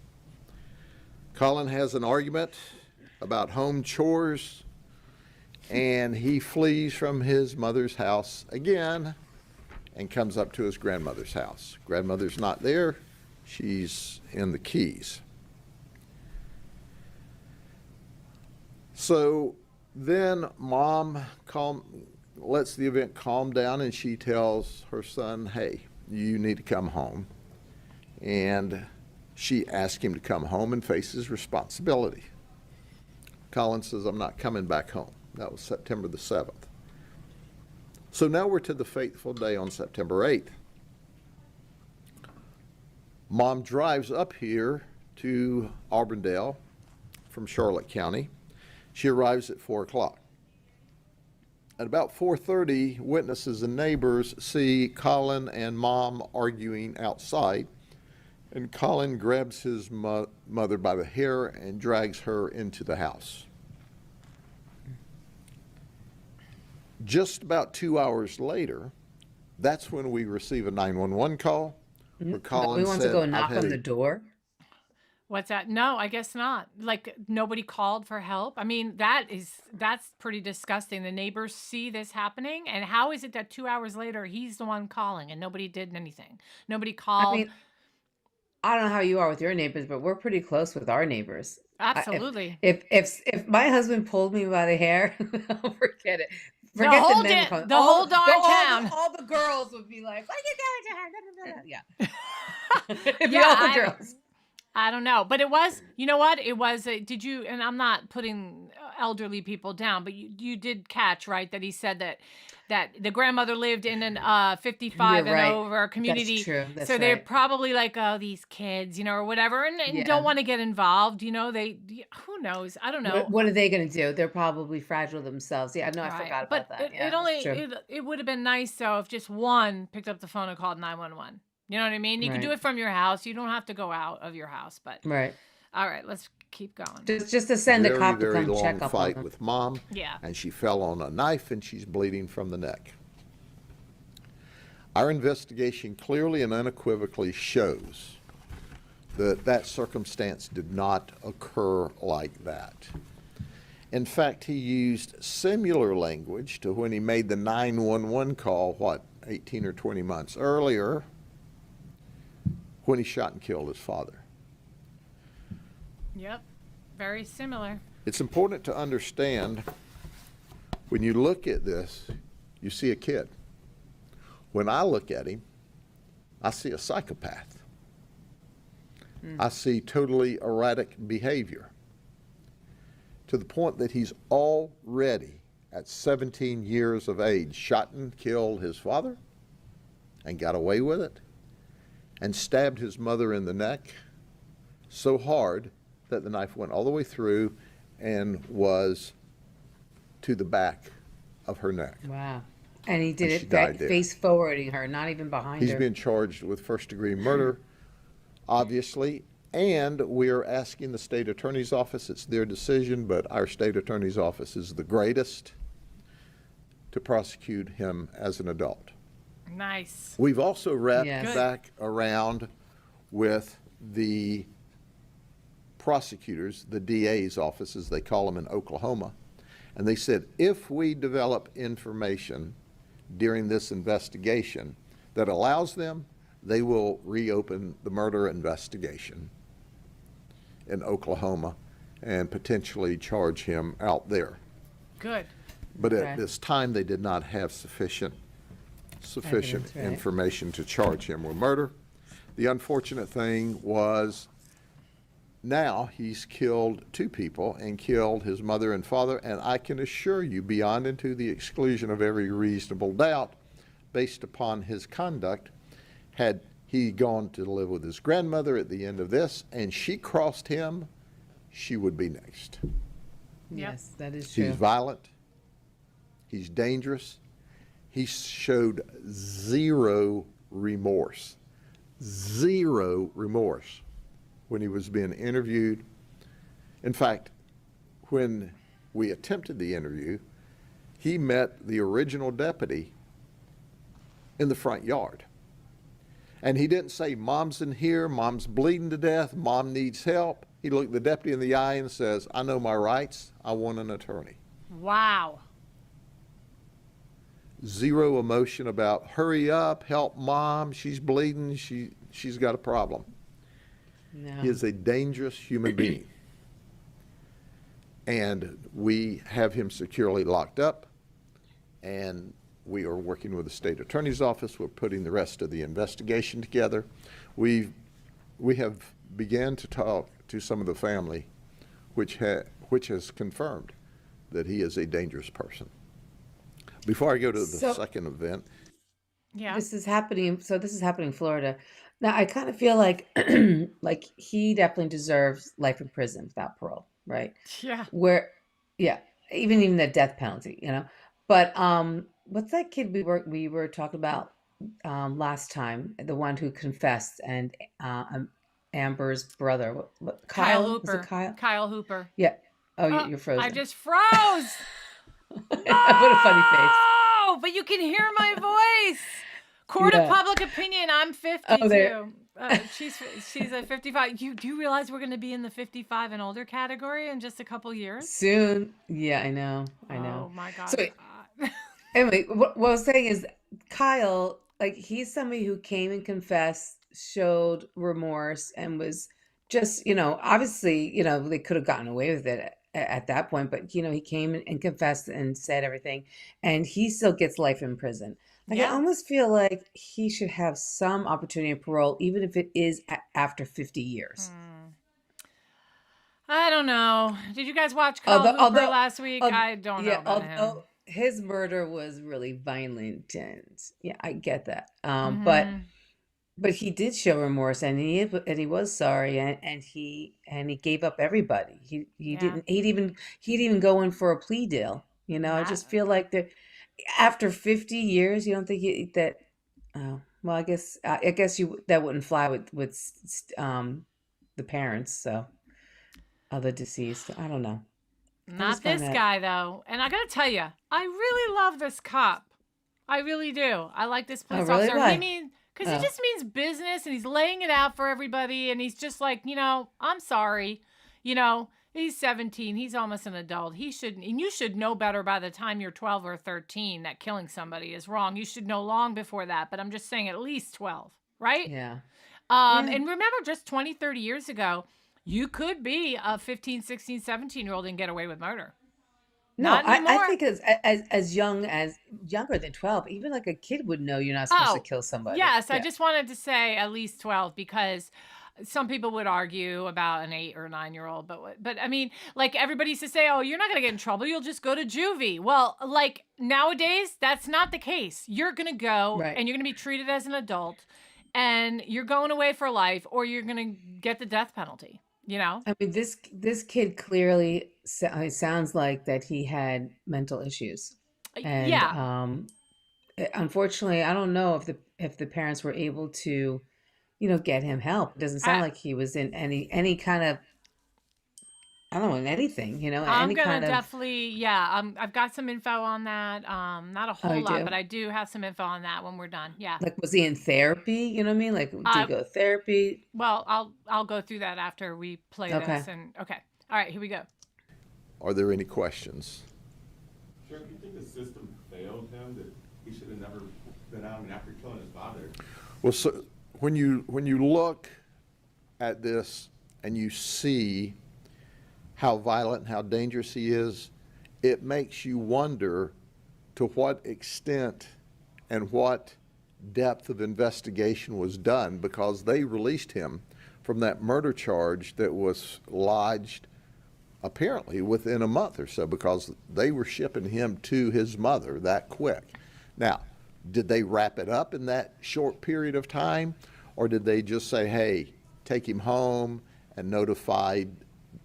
Collin has an argument about home chores, and he flees from his mother's house again and comes up to his grandmother's house. Grandmother's not there. She's in the Keys. So then Mom lets the event calm down, and she tells her son, hey, you need to come home. And she asks him to come home and face his responsibility. Collin says, I'm not coming back home. That was September the 7th. So now we're to the fateful day on September 8th. Mom drives up here to Auburndale from Charlotte County. She arrives at 4 o'clock. At about 4:30, witnesses and neighbors see Collin and Mom arguing outside, and Collin grabs his mother by the hair and drags her into the house. Just about 2 hours later, that's when we receive a 911 call where Collin We want to go knock on the door. What's that? No, I guess not. Like, nobody called for help. I mean, that's pretty disgusting. The neighbors see this happening, and how is it that 2 hours later he's the one calling and nobody did anything? Nobody called. I mean, I don't know how you are with your neighbors, but we're pretty close with our neighbors. Absolutely. If my husband pulled me by the hair, forget it. The whole darn town. All the girls would be like, "What are you doing to her?" Yeah. It'd be Yeah, all the girls. I don't know, but it was, you know what? It was, did you, and I'm not putting elderly people down, but you did catch, right, that he said that the grandmother lived in an 55 You're right. and over community. That's true. That's so they're right. probably like, oh, these kids, or whatever, and Yeah. don't want to get involved, who knows? I don't know. What are they going to do? They're probably fragile themselves. Yeah, no, I Right. forgot But about that. it only, it would have been nice, though, if just one picked up the phone and called 911. You know what I mean? You can do Right. it from your house. You don't have to go out of your house, but. Right. All right, let's keep going. Just to send a cop to very come long check up on fight them. with Mom. Yeah. And she fell on a knife and she's bleeding from the neck. Our investigation clearly and unequivocally shows that circumstance did not occur like that. In fact, he used similar language to when he made the 911 call, 18 or 20 months earlier, when he shot and killed his father. Yep, very similar. It's important to understand, when you look at this, you see a kid. When I look at him, I see a psychopath. I see totally erratic behavior, to the point that he's already, at 17 years of age, shot and killed his father and got away with it, and stabbed his mother in the neck so hard that the knife went all the way through and was to the back of her neck. Wow. And he did And she it died there. face forwarding her, not even behind He's her. been charged with first-degree murder, obviously, and we are asking the state attorney's office, it's their decision, but our state attorney's office is the greatest, to prosecute him as an adult. Nice. We've also wrapped Yes. Good. back around with the prosecutors, the DA's office, as they call them in Oklahoma, and they said if we develop information during this investigation that allows them, they will reopen the murder investigation in Oklahoma and potentially charge him out there. Good. But Okay. at this time, they did not have sufficient Evidence, right. information to charge him with murder. The unfortunate thing was, now he's killed 2 people and killed his mother and father, and I can assure you, beyond and to the exclusion of every reasonable doubt, based upon his conduct, had he gone to live with his grandmother at the end of this and she crossed him, she would be next. Yes, that is true. He's violent. He's dangerous. He showed zero remorse. Zero remorse when he was being interviewed. In fact, when we attempted the interview, he met the original deputy in the front yard. And he didn't say, Mom's in here, Mom's bleeding to death, Mom needs help. He looked the deputy in the eye and says, I know my rights, I want an attorney. Wow. Zero emotion about hurry up, help Mom, she's bleeding, she's got a problem. No. He is a dangerous human being. And we have him securely locked up, and we are working with the state attorney's office. We're putting the rest of the investigation together. We have began to talk to some of the family, which has confirmed that he is a dangerous person. Before I go to the second event. Yeah. This is happening. So this is happening in Florida. Now, I kind of feel like like he definitely deserves life in prison without parole, right? Yeah. Even the death penalty, But what's that kid we were talking about last time? The one who confessed, and Amber's brother. What Kyle Kyle? Hooper. Was it Kyle? Kyle Hooper. Yeah. Oh, you're frozen. I just froze. What a funny face. Oh, but you can hear my voice. Court of public opinion. I'm 52. She's a 55. Do you realize we're going to be in the 55 and older category in just a couple years? Soon. Yeah, I know. Oh my God. So anyway, what I was saying is Kyle, like, he's somebody who came and confessed, showed remorse, and was just, obviously, they could have gotten away with it at that point, but he came and confessed and said everything, and he still gets life in prison. Like, I almost feel like he should have some opportunity of parole, even if it is after 50 years. I don't know. Did you guys watch Kyle Hooper last week? I don't know about him. His murder was really violent, and I get that. But he did show remorse, and he was sorry, and he gave up everybody. He'd even go in for a plea deal. I just feel like that after 50 years, you don't think that. Well, I guess that wouldn't fly with the parents of the deceased. I don't know. Not this guy though, and I gotta tell you, I really love this cop. I really do. I like this police officer. Why? Because he just means business, and he's laying it out for everybody, and he's just like, I'm sorry. He's 17. He's almost an adult. He shouldn't, and you should know better by the time you're 12 or 13 that killing somebody is wrong. You should know long before that, but I'm just saying at least 12, right? Yeah. And remember, just 20, 30 years ago, you could be a 15, 16, 17-year-old and get away with murder. No, I think younger than 12, even like a kid would know you're not supposed to kill somebody. Yes, I just wanted to say at least 12, because some people would argue about an 8 or 9-year-old, but I mean, like, everybody used to say, oh, you're not going to get in trouble, you'll just go to juvie. Well, like, nowadays, that's not the case. You're going to go and you're going to be treated as an adult, and you're going away for life, or you're going to get the death penalty. I mean, this kid clearly sounds like that he had mental issues, and unfortunately, I don't know if the parents were able to, get him help. It doesn't sound like he was in any kind of, I don't know, in anything, I'm gonna definitely, I've got some info on that. Not a whole lot, but I do have some info on that when we're done. Yeah. Like, was he in therapy? You know what I mean? Like, did he go to therapy? Well, I'll go through that after we play this. And all right, here we go. Are there any questions? Sure. Do you think the system failed him, that he should have never been out after killing his father? Well, so when you look at this and you see how violent and how dangerous he is, it makes you wonder to what extent and what depth of investigation was done, because they released him from that murder charge that was lodged apparently within a month or so, because they were shipping him to his mother that quick. Now, did they wrap it up in that short period of time, or did they just say, hey, take him home, and notify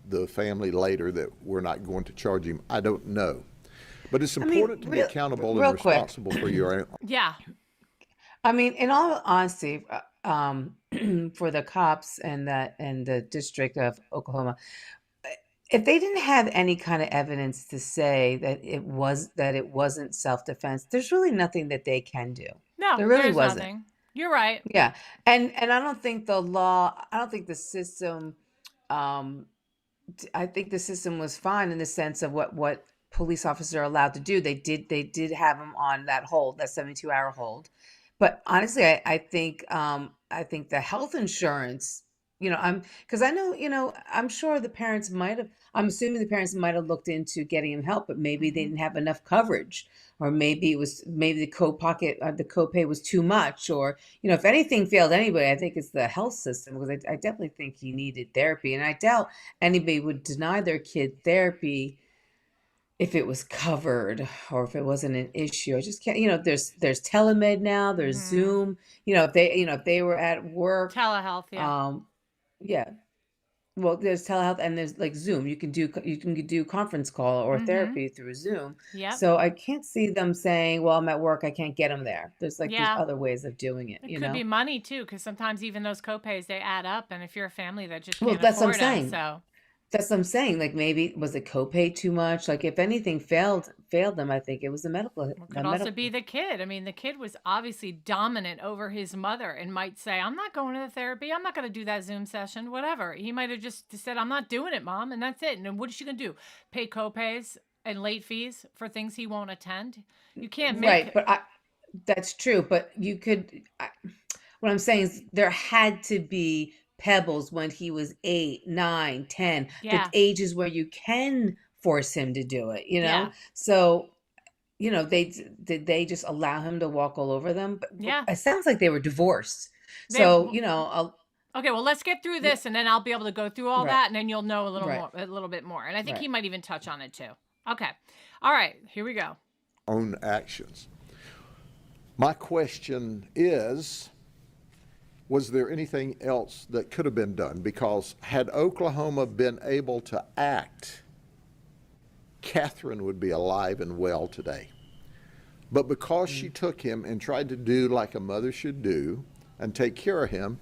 the family later that we're not going to charge him? I don't know. But it's important to be accountable and responsible for your own. Yeah. I mean, in all honesty, for the cops and the District of Oklahoma, if they didn't have any kind of evidence to say that it wasn't self-defense, there's really nothing that they can do. No, there really there's wasn't. Nothing. You're right. Yeah. And I don't think the system, um, I think the system was fine in the sense of what police officers are allowed to do. They did have him on that hold, that 72-hour hold. But honestly, I think the health insurance, because I know, I'm sure the parents might have, I'm assuming the parents might have looked into getting him help, but maybe they didn't have enough coverage, or maybe the copay was too much, or if anything failed anyway, I think it's the health system, because I definitely think he needed therapy, and I doubt anybody would deny their kid therapy if it was covered or if it wasn't an issue. I just can't, there's telemed now, there's Zoom, if they were at work, Telehealth, yeah. Yeah. Well, there's telehealth and there's like Zoom. You can do conference call or therapy through Zoom. Yep. So I can't see them saying, "Well, I'm at work, I can't get them there." There's Yeah. other ways of doing it. It could be money too, because sometimes even those copays, they add up, and if you're a family that just Well, can't that's what I'm afford them, saying. so That's what I'm saying. Like, maybe was the copay too much? Like, if anything failed them, I think it was it could also be the kid. I mean, the kid was obviously dominant over his mother and might say, "I'm not going to the therapy. I'm not going to do that Zoom session, whatever." He might have just said, "I'm not doing it, Mom," and that's it. And then what is she going to do? Pay copays and late fees for things he won't attend? You can't make right. But that's true. But what I'm saying is there had to be pebbles when he was 8, 9, 10, Yeah. the ages where you can force him to do it, Yeah. So, did they just allow him to walk all over them? But Yeah. it sounds like they were divorced. They- So, Okay, well, let's get through this, and then I'll be able to go through all Right. that, and then you'll know a Right. little bit more. And I think Right. he might even touch on it too. Okay. All right, here we go. Own actions. My question is, was there anything else that could have been done? Because had Oklahoma been able to act, Catherine would be alive and well today. But because she took him and tried to do like a mother should do and take care of him,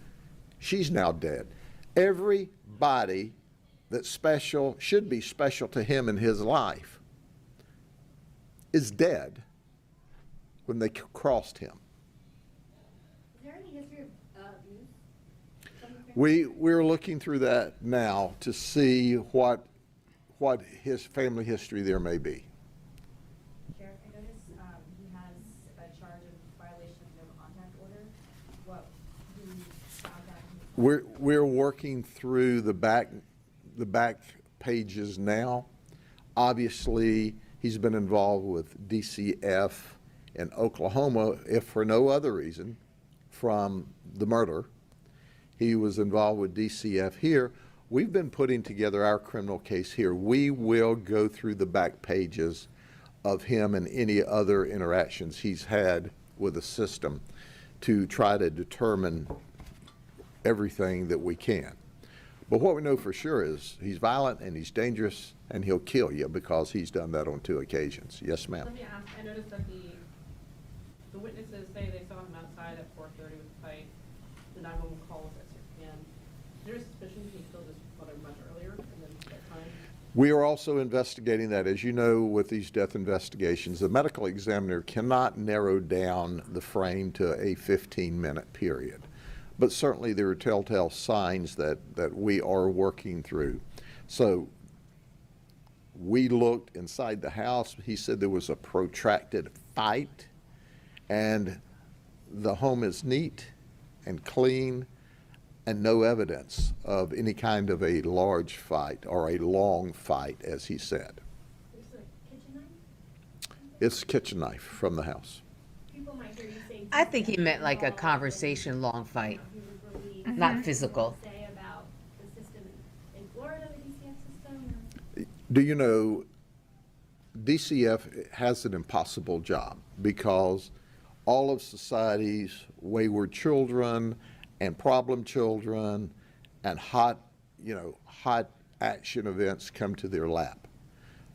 she's now dead. Everybody that's special, should be special to him in his life, is dead when they crossed him. Is there any history of abuse? We're looking through that now to see what his family history there may be. Sheriff, I noticed he has a charge of violation of no contact order. Who found that? We're working through the back pages now. Obviously, he's been involved with DCF in Oklahoma, if for no other reason, from the murder. He was involved with DCF here. We've been putting together our criminal case here. We will go through the back pages of him and any other interactions he's had with the system to try to determine everything that we can. But what we know for sure is he's violent and he's dangerous and he'll kill you, because he's done that on 2 occasions. Yes, ma'am. Let me ask, I noticed that the witnesses say they saw him outside at 4:30 with the fight. The 911 call was at 6 p.m. Is there a suspicion he killed his mother much earlier and then that time? We are also investigating that. As you know, with these death investigations, the medical examiner cannot narrow down the frame to a 15-minute period. But certainly there are telltale signs that we are working through. So we looked inside the house. He said there was a protracted fight, and the home is neat and clean and no evidence of any kind of a large fight or a long fight, as he said. There's a kitchen knife? It's a kitchen knife from the house. People might hear you say. I think he meant like a conversation, long fight, He was released. not physical. What do you say about the system in Florida, the DCF system? Do you know, DCF has an impossible job because all of society's wayward children and problem children and hot action events come to their lap.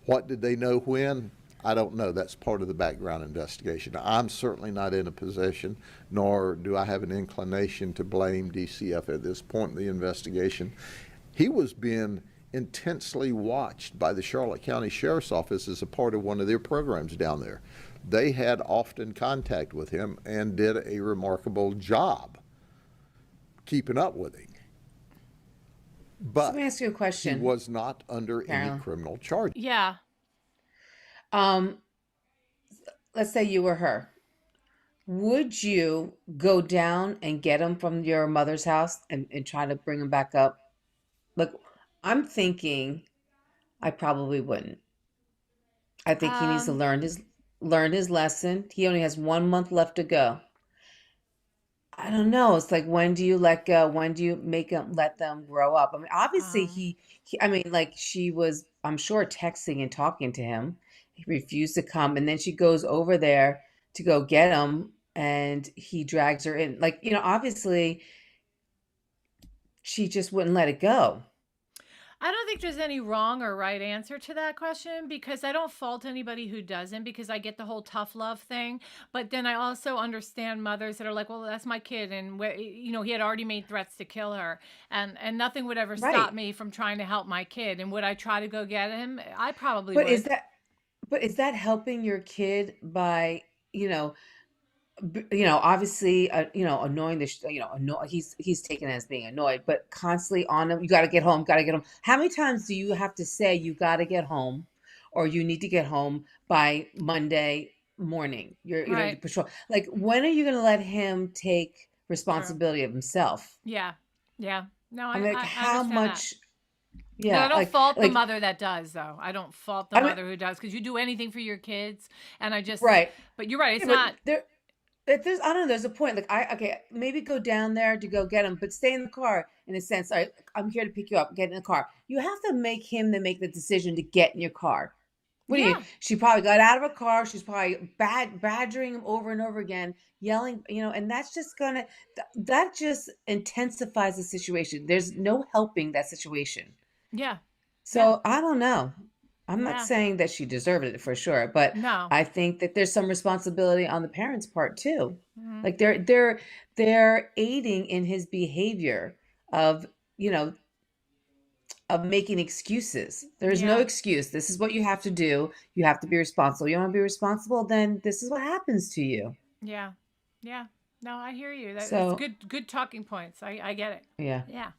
What did they know when? I don't know. That's part of the background investigation. I'm certainly not in a position, nor do I have an inclination to blame DCF at this point in the investigation. He was being intensely watched by the Charlotte County Sheriff's Office as a part of one of their programs down there. they had often contact with him and did a remarkable job keeping up with him. But let me ask you a question. He was not under Carolyn. any criminal charge. Yeah. Let's say you were her. Would you go down and get him from your mother's house and try to bring him back up? Like, I'm thinking I probably wouldn't. I think he needs to learn his lesson. He only has 1 month left to go. I don't know. It's like, when do you let go? When do you let them grow up? I mean, obviously she was, I'm sure, texting and talking to him. He refused to come. And then she goes over there to go get him and he drags her in. Like, obviously she just wouldn't let it go. I don't think there's any wrong or right answer to that question, because I don't fault anybody who doesn't, because I get the whole tough love thing. But then I also understand mothers that are like, well, that's my kid. And, he had already made threats to kill her. And nothing would ever stop me from trying to help my kid. And would I try to go get him? I probably would. Is that helping your kid by, obviously, annoying he's taken as being annoyed, but constantly on him. You got to get home. How many times do you have to say you got to get home, or you need to get home by Monday morning? You're patrol. Like, when are you going to let him take responsibility of himself? Yeah. Yeah. No, I mean, like, how much? That. Yeah. No, I don't fault the mother that does, though. I don't fault the mother who does, because you do anything for your kids, and I just But you're right. It's not. There's, I don't know, there's a point. Like, maybe go down there to go get him, but stay in the car in a sense. All right, I'm here to pick you up. Get in the car. You have to make him make the decision to get in your car. What do you? She probably got out of her car. She's probably badgering him over and over again, yelling. And that's just that just intensifies the situation. There's no helping that situation. Yeah. So I don't know. I'm not saying that she deserved it for sure, but no. I think that there's some responsibility on the parents' part too. Mm-hmm. Like they're aiding in his behavior of making excuses. There's no excuse. This is what you have to do. You have to be responsible. You want to be responsible, then this is what happens to you. Yeah. Yeah. No, I hear you. That's good talking points. I get it. Yeah. Yeah.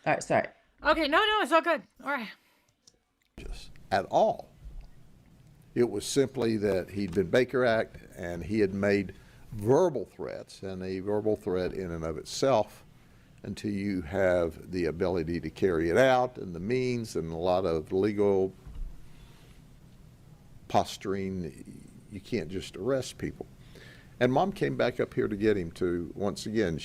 All right. Sorry. Okay. No, it's all good. All right. At all. It was simply that he'd been Baker Act and he had made verbal threats, and a verbal threat in and of itself, until you have the ability to carry it out and the means and a lot of legal posturing, you can't just arrest people. And Mom came back up here to get him to, once again,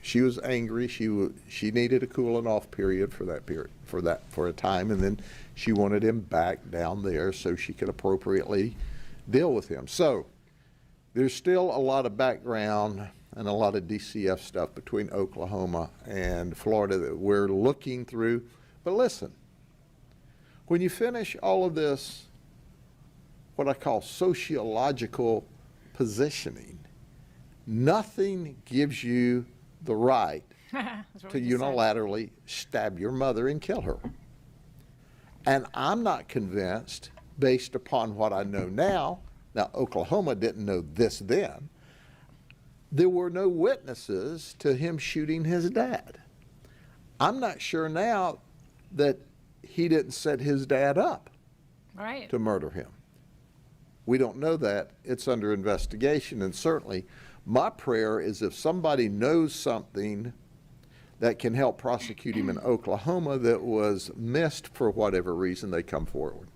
she was angry. She needed a cooling off period for a time, and then she wanted him back down there so she could appropriately deal with him. So there's still a lot of background and a lot of DCF stuff between Oklahoma and Florida that we're looking through. But listen, when you finish all of this, what I call sociological positioning, nothing gives you the right to unilaterally stab your mother and kill her. And I'm not convinced, based upon what I know now Oklahoma didn't know this then, there were no witnesses to him shooting his dad. I'm not sure now that he didn't set his dad up to murder him. We don't know that. It's under investigation, and certainly my prayer is if somebody knows something that can help prosecute him in Oklahoma that was missed for whatever reason, they come forward.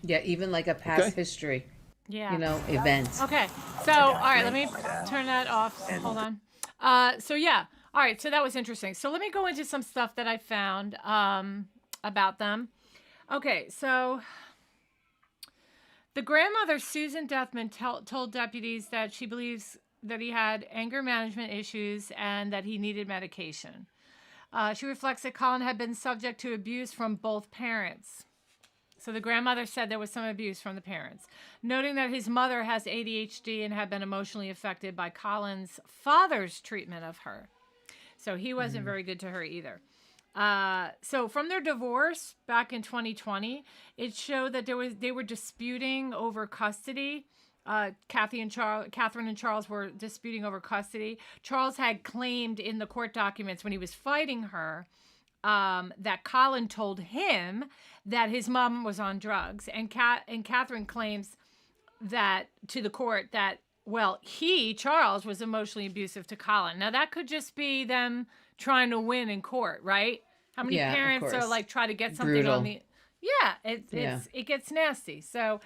Yeah, even like a past history. Yeah. Events. Okay. So, all right, let me turn that off. Hold on. All right, so that was interesting. So let me go into some stuff that I found about them. Okay, so the grandmother, Susan Deathman, told deputies that she believes that he had anger management issues and that he needed medication. She reflects that Collin had been subject to abuse from both parents. So the grandmother said there was some abuse from the parents, noting that his mother has ADHD and had been emotionally affected by Collin's father's treatment of her. So he wasn't very good to her either. So from their divorce back in 2020, it showed that they were disputing over custody. Catherine and Charles were disputing over custody. Charles had claimed in the court documents when he was fighting her that Collin told him that his mom was on drugs, and Catherine claims that to the court that, well, Charles was emotionally abusive to Collin. Now that could just be them trying to win in court, right? How many parents are like try to get something Brutal. on the it gets nasty. So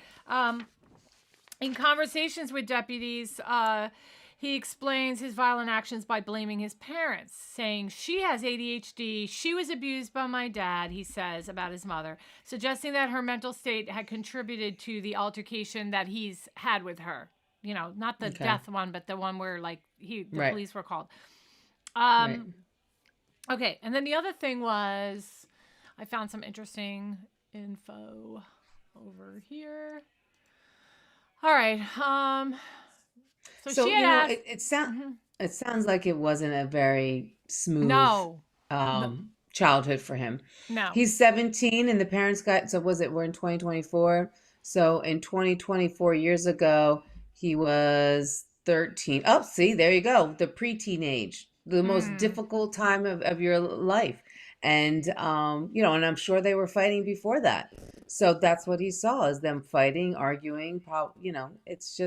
in conversations with deputies, he explains his violent actions by blaming his parents, saying she has ADHD, she was abused by my dad, he says about his mother, suggesting that her mental state had contributed to the altercation that he's had with her. You know, not the death one, but the one where like the police were called. Okay, and then the other thing was, I found some interesting info over here. All right. So she had asked, it sounds like it wasn't a very smooth childhood for him. No. He's 17 and the parents we're in 2024. So in 24 years ago, he was 13. Oh, see, there you go. The preteen age, the most difficult time of your life. And, and I'm sure they were fighting before that. So that's what he saw, is them fighting, arguing. It's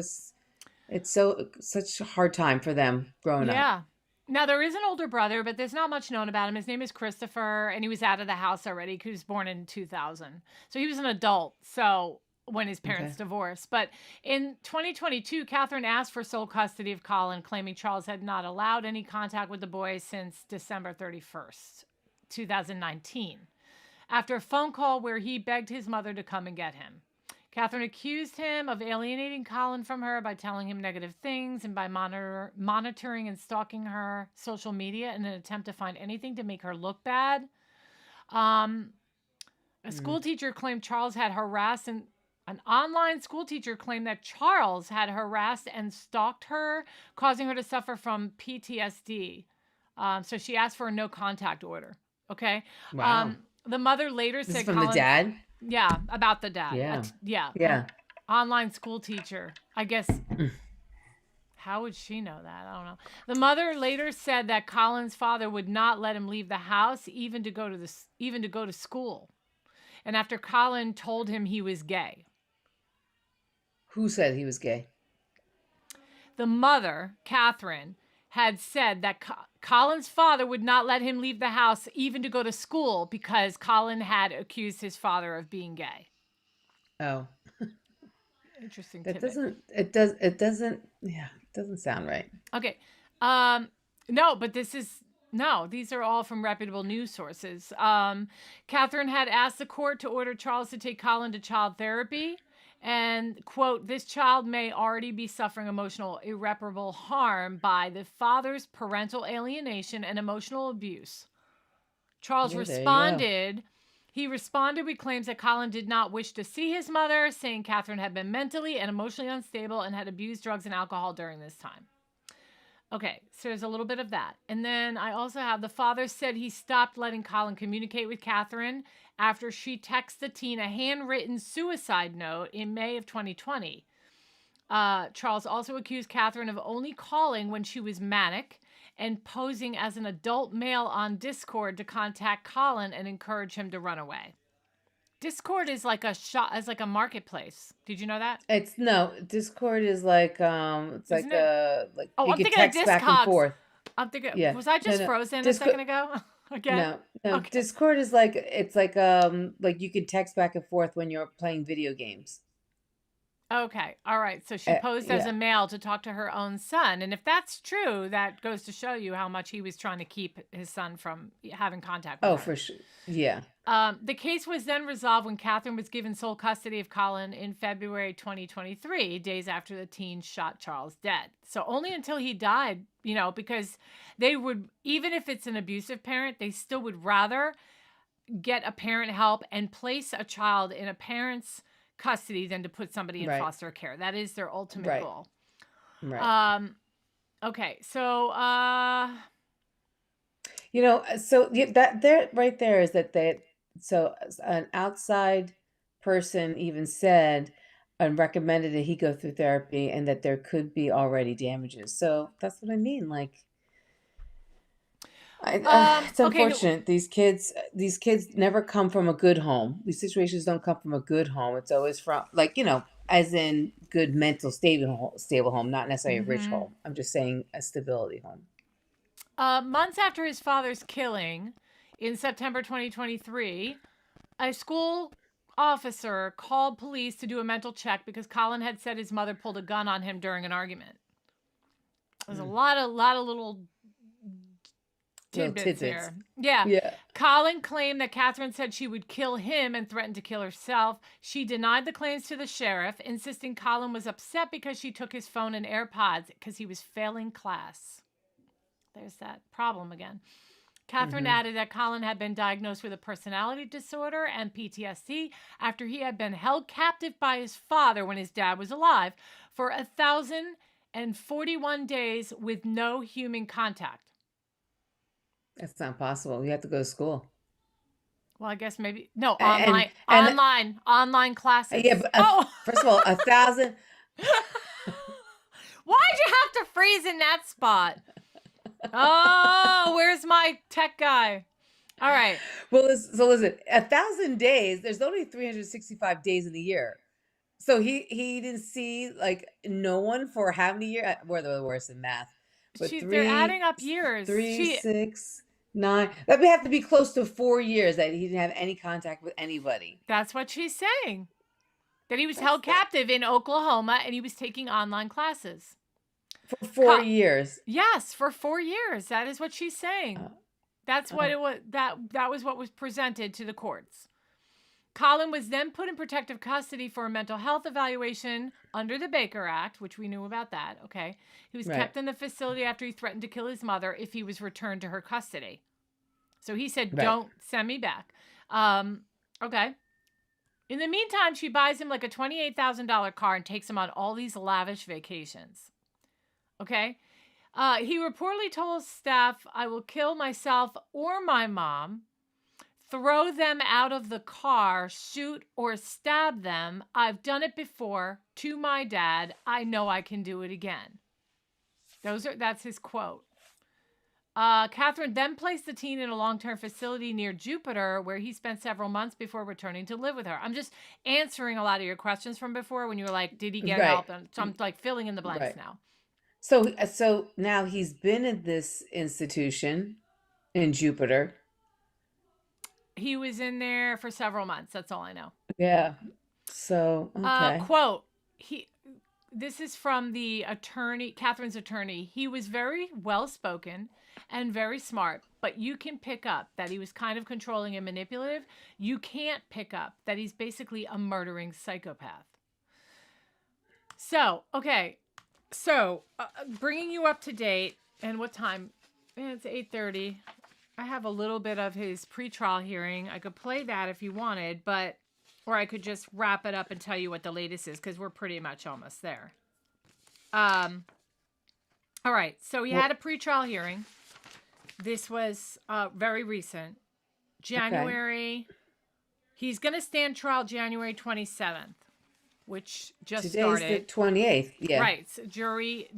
such a hard time for them growing up. Yeah. Now, there is an older brother, but there's not much known about him. His name is Christopher, and he was out of the house already. He was born in 2000. So he was an adult. So when his parents divorced. But in 2022, Catherine asked for sole custody of Collin, claiming Charles had not allowed any contact with the boy since December 31st, 2019, after a phone call where he begged his mother to come and get him. Catherine accused him of alienating Collin from her by telling him negative things and by monitoring and stalking her social media in an attempt to find anything to make her look bad. A school teacher claimed Charles had harassed, and an online school teacher claimed that Charles had harassed and stalked her, causing her to suffer from PTSD. So she asked for a no contact order. Okay. Wow. The mother later said from the dad? Yeah, about the dad. Yeah. Online school teacher. I guess. How would she know that? I don't know. The mother later said that Collin's father would not let him leave the house, even to go to school. And after Collin told him he was gay. Who said he was gay? The mother, Catherine, had said that Collin's father would not let him leave the house, even to go to school, because Collin had accused his father of being gay. Oh. Interesting. It doesn't sound right. Okay. No, but these are all from reputable news sources. Catherine had asked the court to order Charles to take Collin to child therapy. And, quote, this child may already be suffering emotional irreparable harm by the father's parental alienation and emotional abuse. Charles responded. He responded with claims that Collin did not wish to see his mother, saying Catherine had been mentally and emotionally unstable and had abused drugs and alcohol during this time. Okay, so there's a little bit of that. And then I also have the father said he stopped letting Collin communicate with Catherine after she texted the teen a handwritten suicide note in May of 2020. Charles also accused Catherine of only calling when she was manic and posing as an adult male on Discord to contact Collin and encourage him to run away. Discord is like a marketplace. Did you know that? Discord is like it's like you can text back and forth. I'm thinking, was I just frozen a second ago? Again? No. Okay. Discord is like you can text back and forth when you're playing video games. Okay. All right. So she posed as a male to talk to her own son. And if that's true, that goes to show you how much he was trying to keep his son from having contact with her. Oh, for sure. Yeah. The case was then resolved when Catherine was given sole custody of Collin in February 2023, days after the teen shot Charles dead. So only until he died, because they would, even if it's an abusive parent, they still would rather get a parent help and place a child in a parent's custody than to put somebody in foster care. That is their ultimate goal. Right. Okay. So, So that there right there is that so an outside person even said and recommended that he go through therapy and that there could be already damages. So that's what I mean. Like, it's Okay. unfortunate. These kids never come from a good home. These situations don't come from a good home. It's always from as in good mental stable home, not necessarily a rich home. I'm just saying a stability home. Months after his father's killing in September 2023, a school officer called police to do a mental check because Collin had said his mother pulled a gun on him during an argument. There's a lot of little tidbits there. Yeah. Collin claimed that Catherine said she would kill him and threatened to kill herself. She denied the claims to the sheriff, insisting Collin was upset because she took his phone and AirPods because he was failing class. There's that problem again. Catherine added that Collin had been diagnosed with a personality disorder and PTSD after he had been held captive by his father when his dad was alive for 1,041 days with no human contact. That's not possible. You have to go to school. Well, I guess maybe online classes. Yeah, but first of all, 1,000. Why'd you have to freeze in that spot? Oh, where's my tech guy? All right. Well, so listen, 1,000 days. There's only 365 days in the year. So he didn't see no one for how many years? We're the worst in math. But they're adding up years. 3, 6, 9. That would have to be close to 4 years that he didn't have any contact with anybody. That's what she's saying. That he was held captive in Oklahoma and he was taking online classes. For 4 years. Yes, for 4 years. That is what she's saying. That's what it was. That was what was presented to the courts. Collin was then put in protective custody for a mental health evaluation under the Baker Act, which we knew about that. Okay. He was kept in the facility after he threatened to kill his mother if he was returned to her custody. So he said, don't send me back. Okay. In the meantime, she buys him like a $28,000 car and takes him on all these lavish vacations. Okay. He reportedly told staff, I will kill myself or my mom, throw them out of the car, shoot or stab them. I've done it before to my dad. I know I can do it again. That's his quote. Catherine then placed the teen in a long-term facility near Jupiter, where he spent several months before returning to live with her. I'm just answering a lot of your questions from before when you were like, did he get help? And so I'm like filling in the blanks now. So now he's been in this institution in Jupiter. He was in there for several months. That's all I know. Yeah. So, okay. Quote, this is from the attorney, Catherine's attorney. He was very well-spoken and very smart, but you can pick up that he was kind of controlling and manipulative. You can't pick up that he's basically a murdering psychopath. So, okay. So, bringing you up to date, and what time? It's 8:30. I have a little bit of his pretrial hearing. I could play that if you wanted, or I could just wrap it up and tell you what the latest is, because we're pretty much almost there. All right. So he had a pretrial hearing. This was very recent. January. Okay. He's going to stand trial January 27th, which just started. Today's the 28th. Yeah. Right. So jury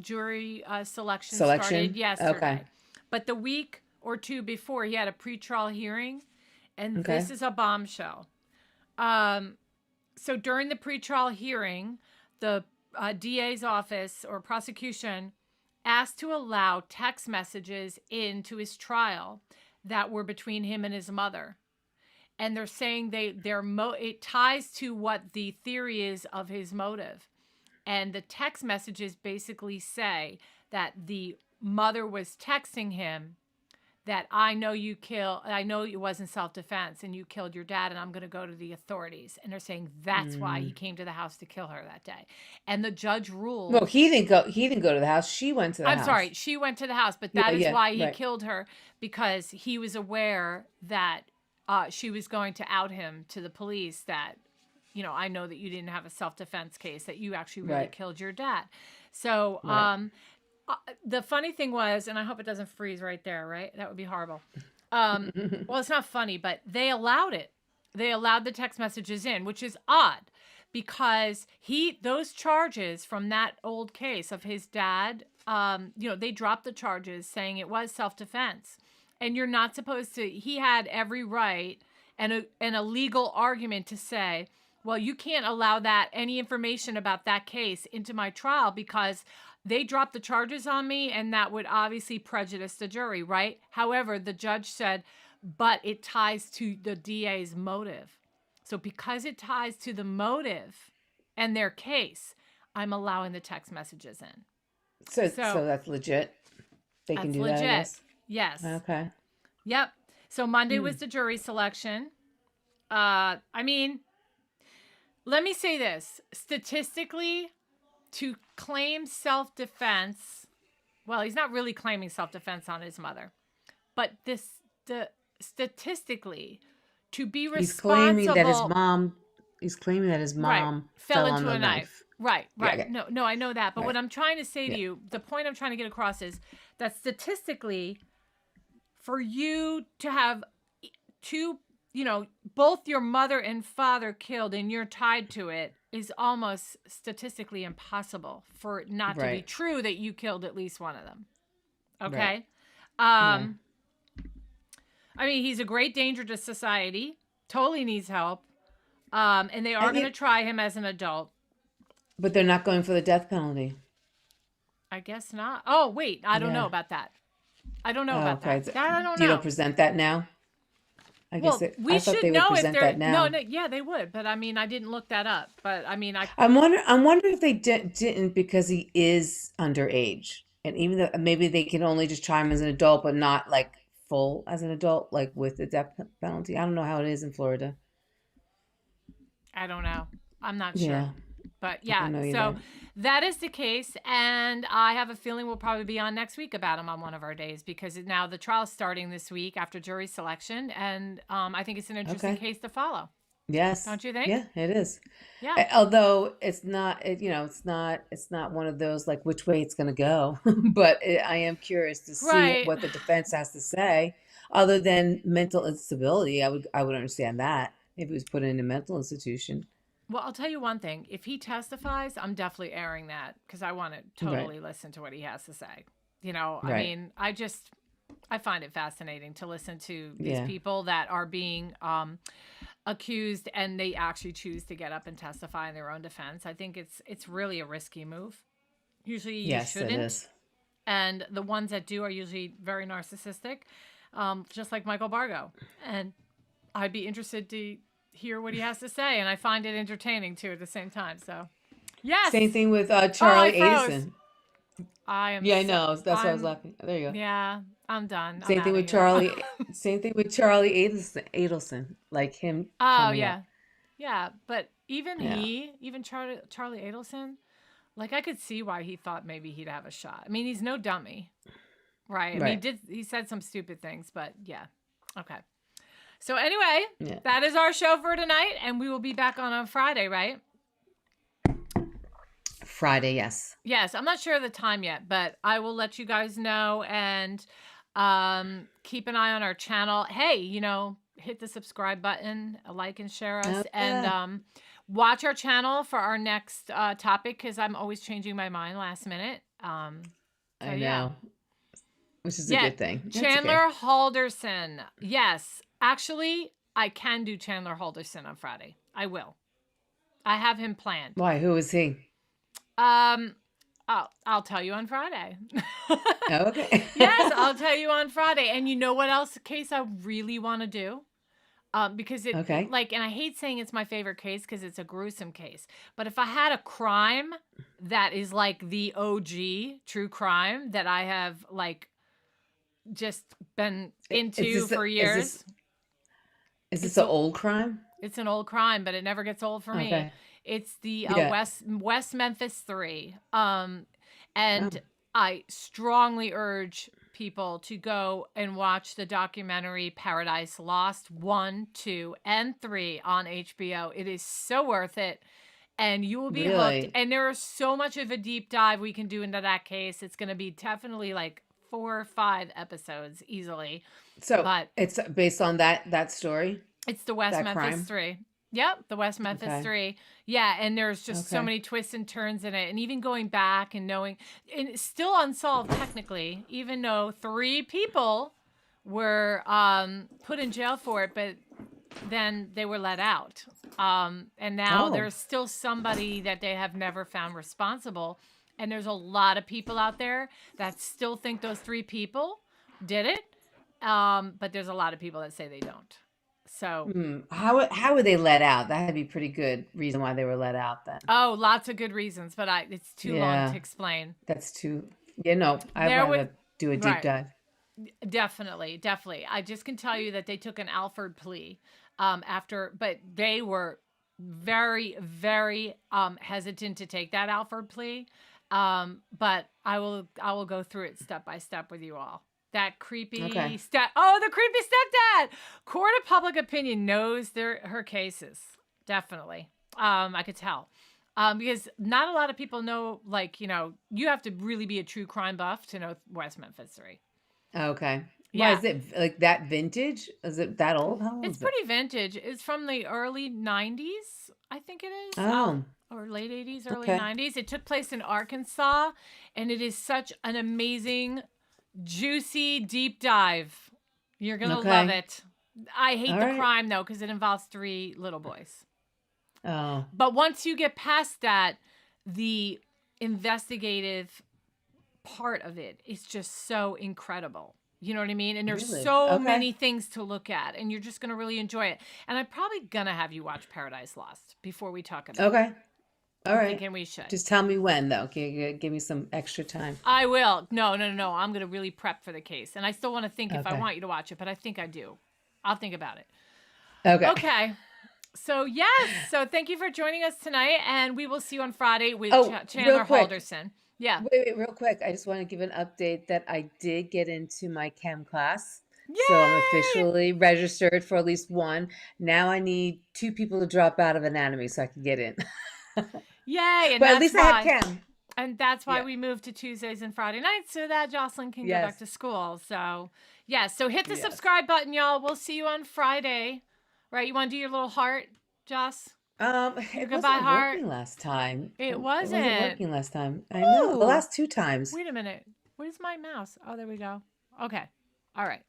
selection started yesterday. Okay. But the week or two before, he had a pretrial hearing, and this is a bombshell. So during the pretrial hearing, the DA's office or prosecution asked to allow text messages into his trial that were between him and his mother. And they're saying it ties to what the theory is of his motive. And the text messages basically say that the mother was texting him that I know it wasn't self-defense and you killed your dad and I'm going to go to the authorities. And they're saying that's why he came to the house to kill her that day. And the judge ruled. Well, he didn't go to the house. She went to the house. I'm sorry. She went to the house, but that is why he killed her, because he was aware that she was going to out him to the police that, I know that you didn't have a self-defense case, that you actually really killed your dad. So, the funny thing was, and I hope it doesn't freeze right there, right? That would be horrible. Well, it's not funny, but they allowed it. They allowed the text messages in, which is odd because those charges from that old case of his dad, they dropped the charges saying it was self-defense. And you're not supposed to, he had every right and a legal argument to say, well, you can't allow any information about that case into my trial because they dropped the charges on me and that would obviously prejudice the jury, right? However, the judge said, but it ties to the DA's motive. So because it ties to the motive and their case, I'm allowing the text messages in. So that's legit. They can do that, I guess? Yes. Okay. Yep. So Monday was the jury selection. I mean, let me say this. Statistically, to claim self-defense, well, he's not really claiming self-defense on his mother, but statistically, to be responsible. He's claiming that his mom fell on into the a knife. Right. Yeah, okay. No, I know that. But Right. what I'm trying to say to you, the point I'm trying to get across is that statistically, for you to have both your mother and father killed and you're tied to it is almost statistically impossible for it not to be true that you killed at least one of them. Okay? Right. I mean, he's a great danger to society. Totally needs help. And they are going to try him as an adult. But they're not going for the death penalty. I guess not. Oh, wait. I don't know about that. I don't know about that. That I don't know. You don't present that now? I thought they would present that now. No, yeah, they would. But I mean, I didn't look that up. But I mean, I'm wondering if they didn't because he is underage. And even though maybe they can only just try him as an adult, but not like full as an adult, like with the death penalty. I don't know how it is in Florida. I don't know. I'm not sure. Yeah. But yeah, so that is the case. And I have a feeling we'll probably be on next week about him on one of our days because now the trial's starting this week after jury selection. And I think it's an interesting case to follow. Yes. Don't you think? Yeah, it is. Yeah. Although it's not, it's not one of those like which way it's going to go. But I am curious to see what the defense has to say. Other than mental instability, I would understand that if he was put in a mental institution. Well, I'll tell you one thing. If he testifies, I'm definitely airing that because I want to totally listen to what he has to say. I mean, I find it fascinating to listen to these people that are being accused and they actually choose to get up and testify in their own defense. I think it's really a risky move. Usually you shouldn't. It is. And the ones that do are usually very narcissistic, just like Michael Bargo. And I'd be interested to hear what he has to say, and I find it entertaining too at the same time. So, yes. Same thing with Charlie Adelson. I am. Yeah, I know. That's why I was laughing. There you go. Yeah, I'm done. Same thing with Charlie. Same thing with Charlie Adelson. Like him. Oh yeah, yeah. But even Charlie Adelson, like I could see why he thought maybe he'd have a shot. I mean, he's no dummy, right? I mean, he said some stupid things, but yeah, okay. So anyway, that is our show for tonight, and we will be back on Friday, right? Friday, yes. Yes, I'm not sure of the time yet, but I will let you guys know and keep an eye on our channel. Hey, hit the subscribe button, like and share us, and watch our channel for our next topic because I'm always changing my mind last minute. I know. Yeah. Which is a good thing. Chandler Halderson. Yes. Actually, I can do Chandler Halderson on Friday. I will. I have him planned. Why? Who is he? I'll tell you on Friday. Okay. Yes, I'll tell you on Friday. And you know what else case I really want to do? Because and I hate saying it's my favorite case because it's a gruesome case. But if I had a crime that is like the OG true crime that I have like just been into for years. Is this an old crime? It's an old crime, but it never gets old for me. It's the West Memphis 3. I strongly urge people to go and watch the documentary Paradise Lost 1, 2, and 3 on HBO. It is so worth it. and you will be hooked. And there is so much of a deep dive we can do into that case. It's going to be definitely like 4 or 5 episodes easily. So but it's based on that story? It's the West Memphis crime? 3. Yep, the West Memphis 3. Yeah, and there's just so many twists and turns in it. And even going back and knowing, and it's still unsolved technically, even though 3 people were put in jail for it, but then they were let out. And now there's still somebody that they have never found responsible. And there's a lot of people out there that still think those 3 people did it. But there's a lot of people that say they don't. So how were they let out? That'd be pretty good reason why they were let out then. Oh, lots of good reasons, but it's too long to explain. That's too. I'd rather do a deep dive. Definitely. I just can tell you that they took an Alford plea but they were very, very hesitant to take that Alford plea. But I will go through it step by step with you all. That creepy the creepy stepdad. Court of public opinion knows her cases. Definitely. I could tell. Because not a lot of people know, you have to really be a true crime buff to know West Memphis 3. Okay. Yeah. Why is it like that vintage? Is it that old? How old It's is it? pretty vintage. It's from the early 90s, I think it is. Or late 80s, early 90s. It took place in Arkansas, and it is such an amazing, juicy deep dive. You're going to love it. I hate the crime, though, because it involves 3 little boys. Oh. But once you get past that, the investigative part of it is just so incredible. You know what I mean? And there's so many things to look at, and you're just going to really enjoy it. And I'm probably going to have you watch Paradise Lost before we talk about it. All right. Thinking we should. Just tell me when, though. Give me some extra time. I will. No. I'm going to really prep for the case. And I still want to think if I want you to watch it, but I think I do. I'll think about it. Okay. So, yes. So, thank you for joining us tonight, and we will see you on Friday with Chandler Halderson. Yeah. Wait, real quick. I just want to give an update that I did get into my chem class. Yay! So I'm officially registered for at least one. Now I need 2 people to drop out of anatomy so I can get in. Yay! And but at least I have chem. And that's why we moved to Tuesdays and Friday nights so that Jocelyn can go back to school. So, so hit the subscribe button, y'all. We'll see you on Friday. Right? You want to do your little heart, Joss? It wasn't working last time. It wasn't working last time. I know. The last 2 times. Wait a minute. Where's my mouse? Oh, there we go. Okay. All right.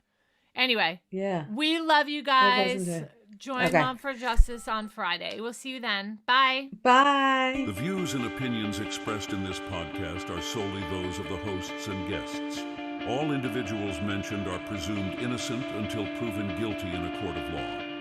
Anyway. Yeah. We love you guys. Join Mom for Justice on Friday. We'll see you then. Bye. Bye. The views and opinions expressed in this podcast are solely those of the hosts and guests. All individuals mentioned are presumed innocent until proven guilty in a court of law.